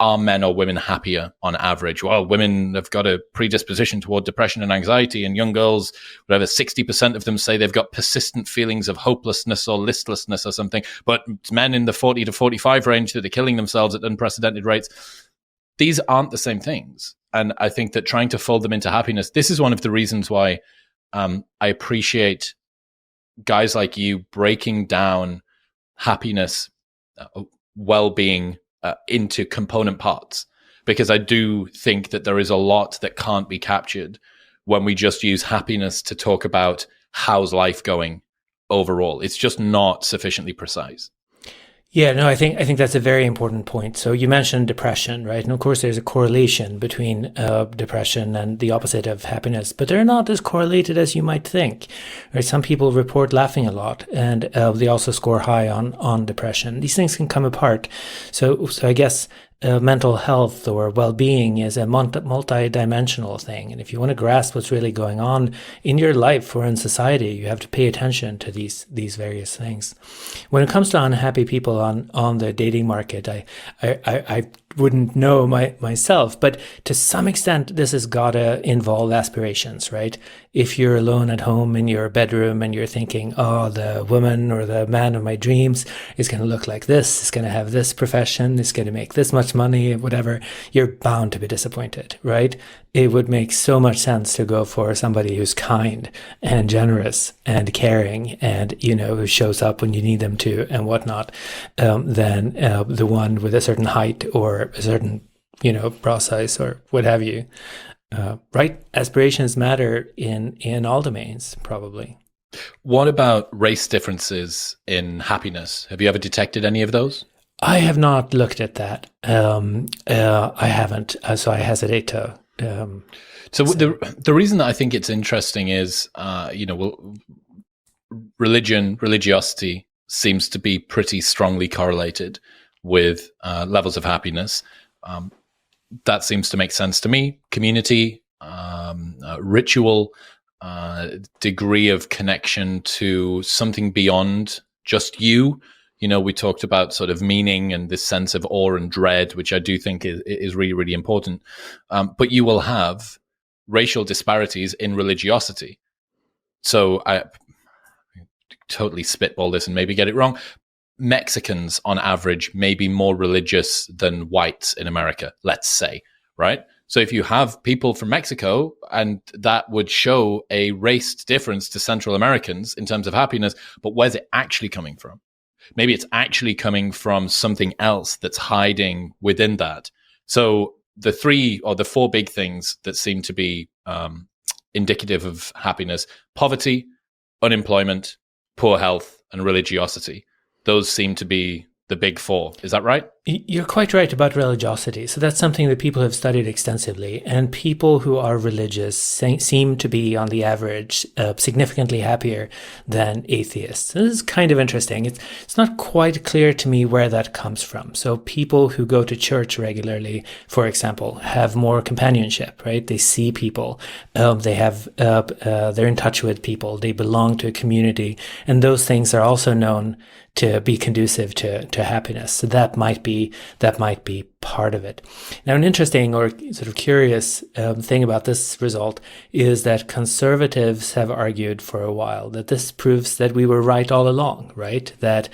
are men or women happier on average? Well, women have got a predisposition toward depression and anxiety, and young girls, whatever, 60% of them say they've got persistent feelings of hopelessness or listlessness or something. But men in the 40 to 45 range that are killing themselves at unprecedented rates. These aren't the same things. And I think that trying to fold them into happiness, this is one of the reasons why I appreciate guys like you breaking down happiness, well-being into component parts, because I do think that there is a lot that can't be captured when we just use happiness to talk about how's life going overall. It's just not sufficiently precise. Yeah, no, I think that's a very important point. So you mentioned depression, right? And of course, there's a correlation between depression and the opposite of happiness, but they're not as correlated as you might think, right? Some people report laughing a lot, and they also score high on depression. These things can come apart. So I guess mental health or well-being is a multi-dimensional thing. And if you want to grasp what's really going on in your life or in society, you have to pay attention to these various things. When it comes to unhappy people on the dating market, I wouldn't know myself, but to some extent, this has got to involve aspirations, right? If you're alone at home in your bedroom and you're thinking, oh, the woman or the man of my dreams is going to look like this, is going to have this profession, is going to make this much money, whatever, you're bound to be disappointed, right? It would make so much sense to go for somebody who's kind and generous and caring and, who shows up when you need them to and whatnot, than the one with a certain height or a certain, bra size or what have you. Right? Aspirations matter in all domains, probably. What about race differences in happiness? Have you ever detected any of those? I have not looked at that. I haven't, so I hesitate to. So the reason that I think it's interesting is, religiosity seems to be pretty strongly correlated with levels of happiness. That seems to make sense to me. Community, ritual, degree of connection to something beyond just you. We talked about sort of meaning and this sense of awe and dread, which I do think is really, really important. But you will have racial disparities in religiosity. So I totally spitball this and maybe get it wrong. Mexicans on average may be more religious than whites in America, let's say, right? So if you have people from Mexico, and that would show a race difference to Central Americans in terms of happiness, but where's it actually coming from? Maybe it's actually coming from something else that's hiding within that. So the three or the four big things that seem to be indicative of happiness: poverty, unemployment, poor health, and religiosity. Those seem to be the big four. Is that right? You're quite right about religiosity. So that's something that people have studied extensively. And people who are religious seem to be, on the average, significantly happier than atheists. This is kind of interesting. It's not quite clear to me where that comes from. So people who go to church regularly, for example, have more companionship, right? They see people. They're in touch with people. They belong to a community. And those things are also known to be conducive to happiness. So that might be part of it. Now, an interesting or sort of curious thing about this result is that conservatives have argued for a while that this proves that we were right all along, right? That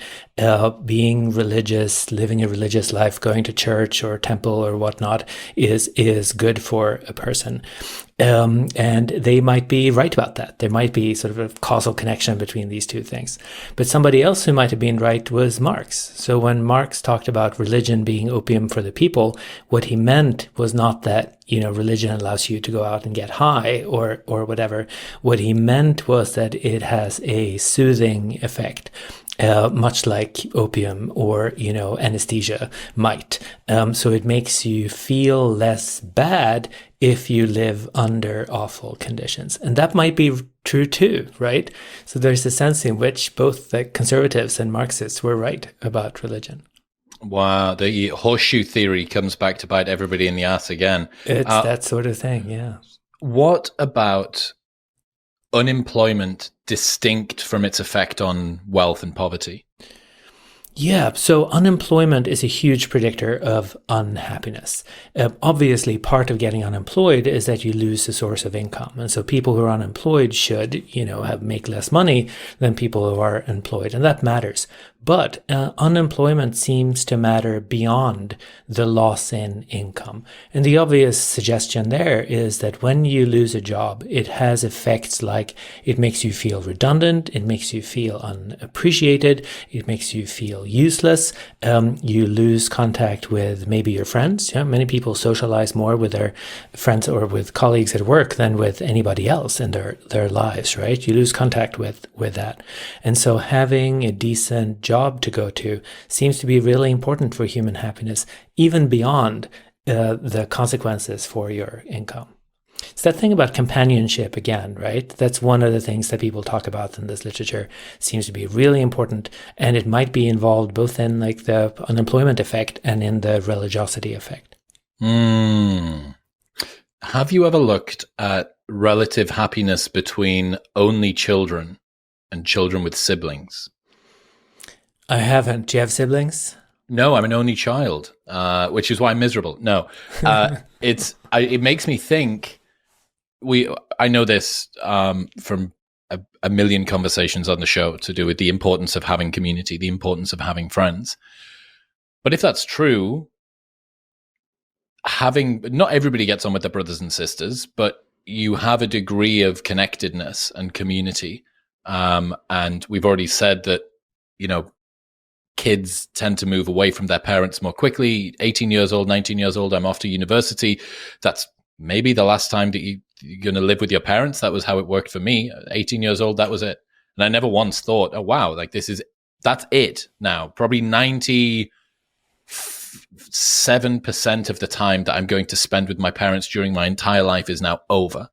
being religious, living a religious life, going to church or temple or whatnot is good for a person. And they might be right about that. There might be sort of a causal connection between these two things. But somebody else who might have been right was Marx. So when Marx talked about religion being opium for the people, what he meant was not that, religion allows you to go out and get high or whatever. What he meant was that it has a soothing effect. Much like opium or, anesthesia might. So it makes you feel less bad if you live under awful conditions. And that might be true too, right? So there's a sense in which both the conservatives and Marxists were right about religion. Wow, the horseshoe theory comes back to bite everybody in the ass again. It's that sort of thing, yeah. What about unemployment distinct from its effect on wealth and poverty? Yeah, so unemployment is a huge predictor of unhappiness. Obviously, part of getting unemployed is that you lose the source of income. And so people who are unemployed should, make less money than people who are employed. And that matters. But unemployment seems to matter beyond the loss in income. And the obvious suggestion there is that when you lose a job, it has effects like it makes you feel redundant, it makes you feel unappreciated, it makes you feel useless. You lose contact with maybe your friends. Many people socialize more with their friends or with colleagues at work than with anybody else in their lives, right? You lose contact with that. And so having a decent job to go to seems to be really important for human happiness, even beyond the consequences for your income. It's that thing about companionship again, right? That's one of the things that people talk about in this literature. Seems to be really important, and it might be involved both in like the unemployment effect and in the religiosity effect. Have you ever looked at relative happiness between only children and children with siblings? I haven't. Do you have siblings? No, I'm an only child, which is why I'm miserable. No, it makes me think. I know this from a million conversations on the show to do with the importance of having community, the importance of having friends. But if that's true, not everybody gets on with their brothers and sisters, but you have a degree of connectedness and community. And we've already said that, kids tend to move away from their parents more quickly. 18 years old, 19 years old, I'm off to university. That's maybe the last time that you're going to live with your parents. That was how it worked for me. 18 years old, that was it. And I never once thought, oh, wow, like that's it now. Probably 97% of the time that I'm going to spend with my parents during my entire life is now over.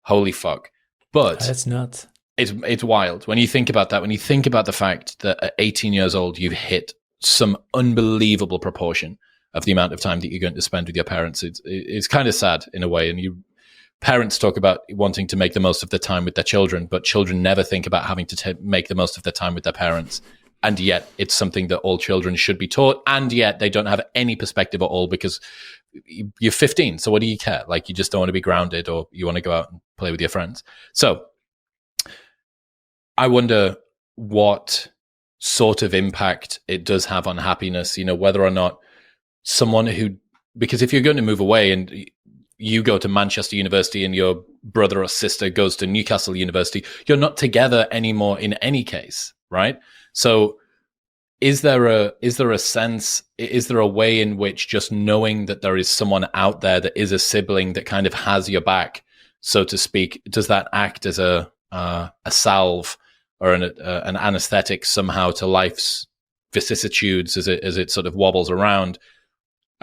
Holy fuck. But That's nuts. It's wild when you think about that. When you think about the fact that at 18 years old, you've hit some unbelievable proportion of the amount of time that you're going to spend with your parents. It's kind of sad in a way. And parents talk about wanting to make the most of their time with their children, but children never think about having to make the most of their time with their parents. And yet it's something that all children should be taught. And yet they don't have any perspective at all because you're 15. So what do you care? Like, you just don't want to be grounded, or you want to go out and play with your friends. So I wonder what sort of impact it does have on happiness, whether or not because if you're going to move away and you go to Manchester University and your brother or sister goes to Newcastle University, you're not together anymore in any case, right? So is there a way in which just knowing that there is someone out there that is a sibling that kind of has your back, so to speak, does that act as a salve or an anesthetic somehow to life's vicissitudes as it sort of wobbles around?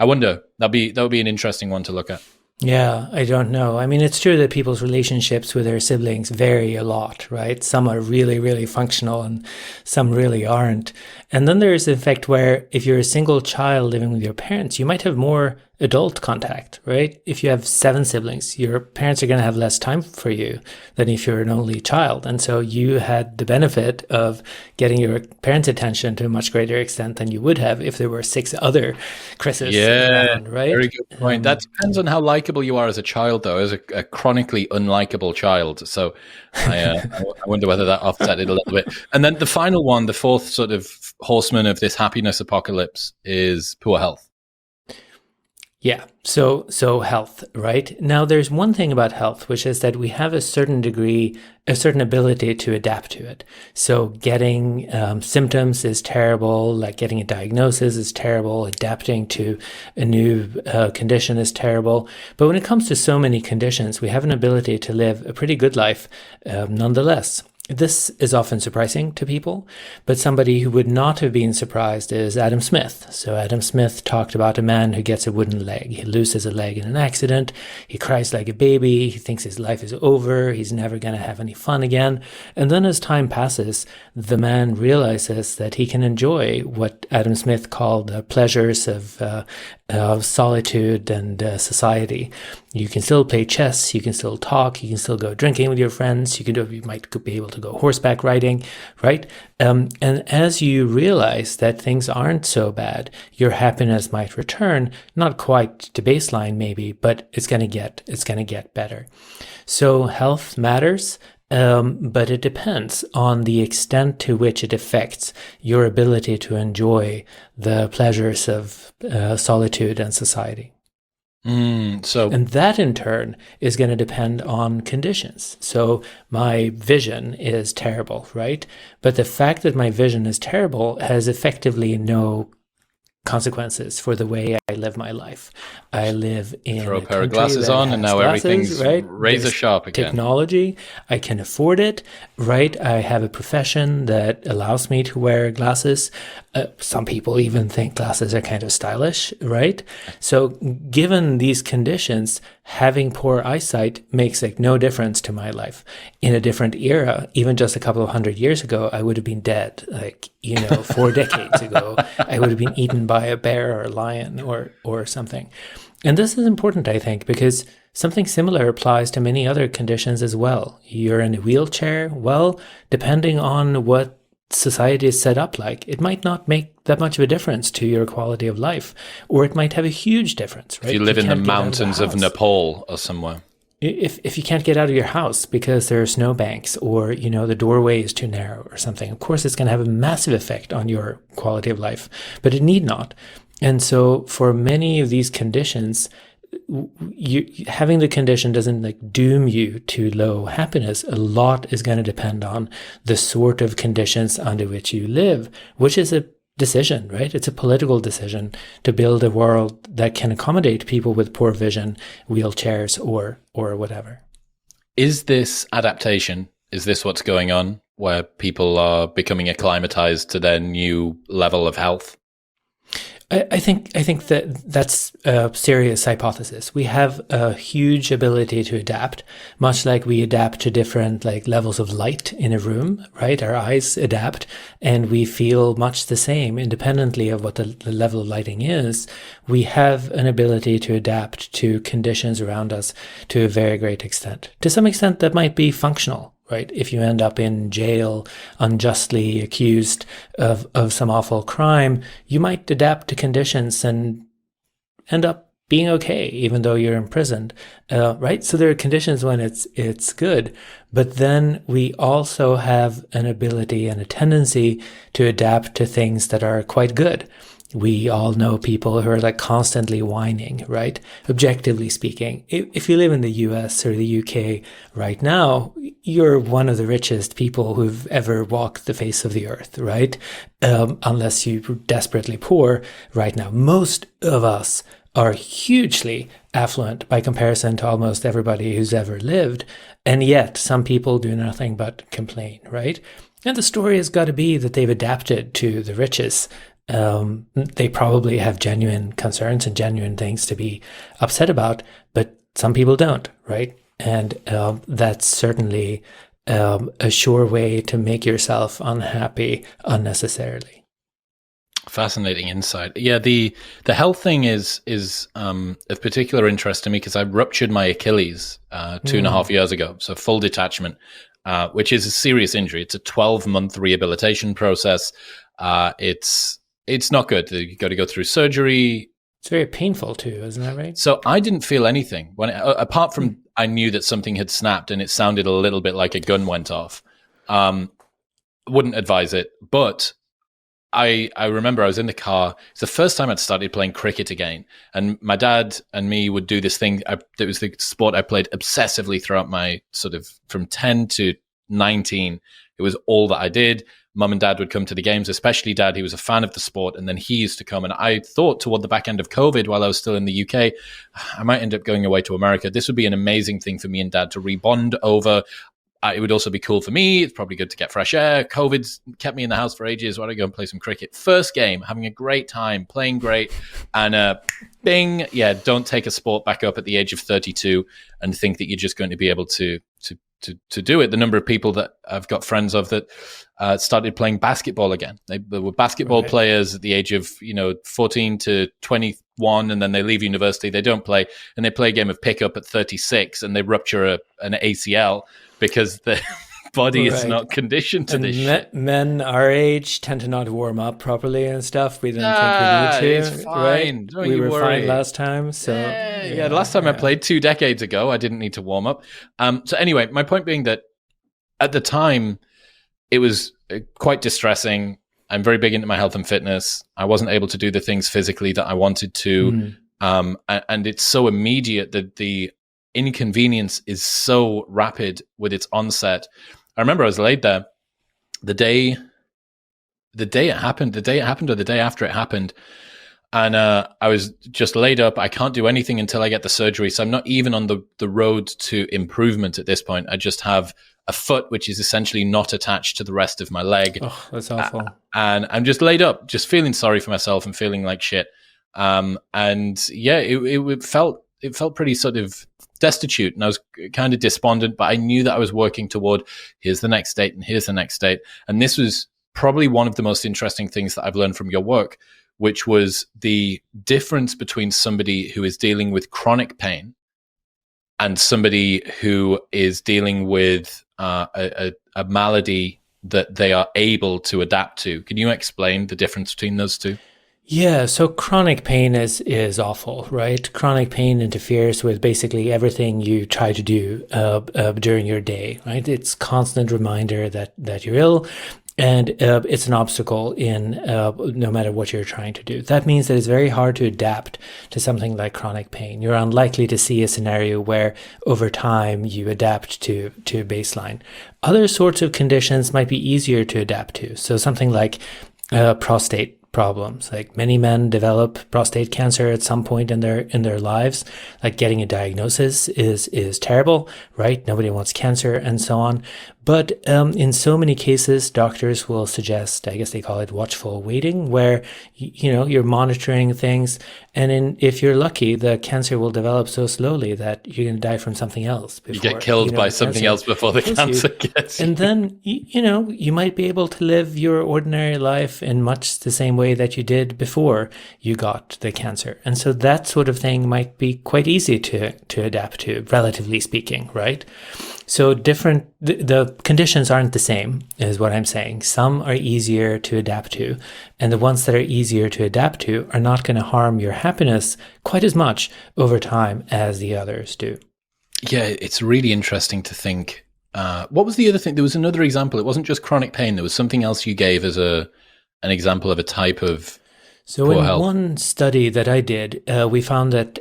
I wonder. That would be an interesting one to look at. Yeah, I don't know. I mean, it's true that people's relationships with their siblings vary a lot, right? Some are really, really functional and some really aren't. And then there's the effect where if you're a single child living with your parents, you might have more adult contact, right? If you have 7 siblings, your parents are going to have less time for you than if you're an only child. And so you had the benefit of getting your parents' attention to a much greater extent than you would have if there were 6 other Chris's around, right? Very good point. That depends on how likable you are as a child, though, as a chronically unlikable child. So I wonder whether that offset it a little bit. And then the final one, the fourth sort of horseman of this happiness apocalypse, is poor health. Yeah. So health, right? Now, there's one thing about health, which is that we have a certain ability to adapt to it. So getting symptoms is terrible, like getting a diagnosis is terrible, adapting to a new condition is terrible. But when it comes to so many conditions, we have an ability to live a pretty good life nonetheless. This is often surprising to people, but somebody who would not have been surprised is Adam Smith. So Adam Smith talked about a man who gets a wooden leg. He loses a leg in an accident. He cries like a baby. He thinks his life is over. He's never going to have any fun again. And then as time passes, the man realizes that he can enjoy what Adam Smith called the pleasures of solitude and society. You can still play chess, you can still talk, you can still go drinking with your friends, you might be able to go horseback riding, right? And as you realize that things aren't so bad, your happiness might return, not quite to baseline maybe, but it's going to get better. So health matters. But it depends on the extent to which it affects your ability to enjoy the pleasures of solitude and society. And that in turn is going to depend on conditions. So my vision is terrible, right? But the fact that my vision is terrible has effectively no consequences for the way I live my life. I live in throw a pair of glasses on and now everything's right? razor sharp again. Technology, I can afford it, right? I have a profession that allows me to wear glasses. Some people even think glasses are kind of stylish, right? So given these conditions, having poor eyesight makes like no difference to my life. In a different era, even just a couple of 100 years ago, I would have been dead. 4 decades ago, I would have been eaten by a bear or a lion or something. And this is important, I think, because something similar applies to many other conditions as well. You're in a wheelchair. Well, depending on what society is set up like, it might not make that much of a difference to your quality of life, or it might have a huge difference, right? If you live in the mountains of Nepal or somewhere. If you can't get out of your house because there are snowbanks or, the doorway is too narrow or something, of course, it's going to have a massive effect on your quality of life, but it need not. And so for many of these conditions, having the condition doesn't doom you to low happiness. A lot is going to depend on the sort of conditions under which you live, which is a decision, right? It's a political decision to build a world that can accommodate people with poor vision, wheelchairs, or whatever. Is this adaptation? Is this what's going on? where people are becoming acclimatized to their new level of health? I think that's a serious hypothesis. We have a huge ability to adapt, much like we adapt to different like levels of light in a room, right? Our eyes adapt, and we feel much the same independently of what the level of lighting is. We have an ability to adapt to conditions around us to a very great extent. To some extent, that might be functional. Right? If you end up in jail unjustly accused of some awful crime, you might adapt to conditions and end up being okay, even though you're imprisoned, right? So there are conditions when it's good, but then we also have an ability and a tendency to adapt to things that are quite good. We all know people who are like constantly whining, right? Objectively speaking, if you live in the US or the UK right now, you're one of the richest people who've ever walked the face of the earth, right? Unless you're desperately poor right now. Most of us are hugely affluent by comparison to almost everybody who's ever lived. And yet some people do nothing but complain, right? And the story has got to be that they've adapted to the riches. They probably have genuine concerns and genuine things to be upset about, but some people don't, right? And that's certainly a sure way to make yourself unhappy unnecessarily. Fascinating insight. Yeah, the health thing is of particular interest to me because I ruptured my Achilles 2.5 years ago, so full detachment, which is a serious injury. It's a 12-month rehabilitation process. It's not good. You got to go through surgery. It's very painful too, isn't that right? So I didn't feel anything apart from I knew that something had snapped and it sounded a little bit like a gun went off. Wouldn't advise it, but I remember I was in the car. It's the first time I'd started playing cricket again, and my dad and me would do this thing. It was the sport I played obsessively throughout my sort of from 10 to 19. It was all that I did. Mum and dad would come to the games, especially dad. He was a fan of the sport, and then he used to come. And I thought toward the back end of COVID, while I was still in the UK, I might end up going away to America. This would be an amazing thing for me and dad to rebond over. It would also be cool for me. It's probably good to get fresh air. COVID's kept me in the house for ages. Why don't I go and play some cricket? First game, having a great time, playing great. And bing, yeah, don't take a sport back up at the age of 32 and think that you're just going to be able to do it. The number of people that I've got friends of that started playing basketball again. They were basketball players at the age of 14 to 21, and then they leave university. They don't play, and they play a game of pickup at 36, and they rupture an ACL because the body is not conditioned to this shit. Men our age tend to not warm up properly and stuff. We don't think we need to. It's fine. Right? We were fine last time. So the last time I played 2 decades ago, I didn't need to warm up. So anyway, my point being that at the time, it was quite distressing. I'm very big into my health and fitness. I wasn't able to do the things physically that I wanted to. And it's so immediate that the inconvenience is so rapid with its onset. I remember I was laid there the day it happened or the day after it happened. And I was just laid up. I can't do anything until I get the surgery. So I'm not even on the road to improvement at this point. I just have a foot, which is essentially not attached to the rest of my leg. Oh, that's awful. And I'm just laid up, just feeling sorry for myself and feeling like shit. And yeah, it felt pretty sort of destitute, and I was kind of despondent, but I knew that I was working toward here's the next date and here's the next date. And this was probably one of the most interesting things that I've learned from your work, which was the difference between somebody who is dealing with chronic pain and somebody who is dealing with a malady that they are able to adapt to. Can you explain the difference between those two? Yeah, so chronic pain is awful, right? Chronic pain interferes with basically everything you try to do during your day, right? It's constant reminder that you're ill, and it's an obstacle in no matter what you're trying to do. That means that it's very hard to adapt to something like chronic pain. You're unlikely to see a scenario where over time you adapt to baseline. Other sorts of conditions might be easier to adapt to. So something like prostate problems. Like many men develop prostate cancer at some point in their lives. Like getting a diagnosis is terrible, right? Nobody wants cancer and so on. But in so many cases, doctors will suggest, I guess they call it watchful waiting, where you're monitoring things, and if you're lucky, the cancer will develop so slowly that you're going to die from something else. You get killed by something else before the cancer gets you. And then you might be able to live your ordinary life in much the same way that you did before you got the cancer. And so that sort of thing might be quite easy to adapt to, relatively speaking, right? So the conditions aren't the same, is what I'm saying. Some are easier to adapt to, and the ones that are easier to adapt to are not going to harm your happiness quite as much over time as the others do. Yeah, it's really interesting to think. What was the other thing? There was another example. It wasn't just chronic pain. There was something else you gave as an example of a type of So in one study that I did, we found that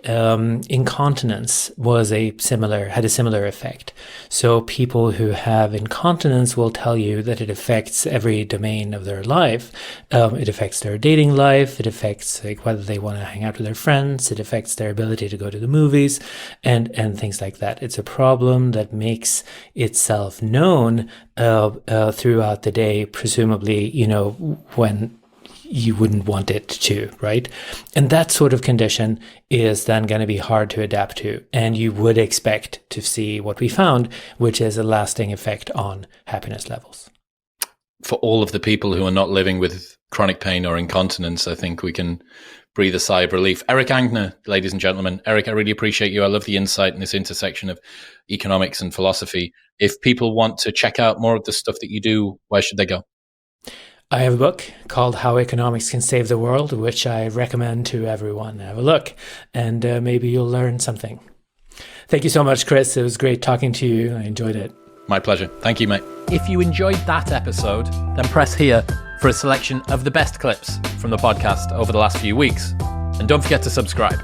incontinence had a similar effect. So people who have incontinence will tell you that it affects every domain of their life. It affects their dating life. It affects whether they want to hang out with their friends. It affects their ability to go to the movies and things like that. It's a problem that makes itself known throughout the day, presumably, when you wouldn't want it to, right? And that sort of condition is then going to be hard to adapt to. And you would expect to see what we found, which is a lasting effect on happiness levels. For all of the people who are not living with chronic pain or incontinence, I think we can breathe a sigh of relief. Erik Angner, ladies and gentlemen. Erik, I really appreciate you. I love the insight in this intersection of economics and philosophy. If people want to check out more of the stuff that you do, where should they go? I have a book called How Economics Can Save the World, which I recommend to everyone. Have a look, and maybe you'll learn something. Thank you so much, Chris. It was great talking to you. I enjoyed it. My pleasure. Thank you, mate. If you enjoyed that episode, then press here for a selection of the best clips from the podcast over the last few weeks. And don't forget to subscribe.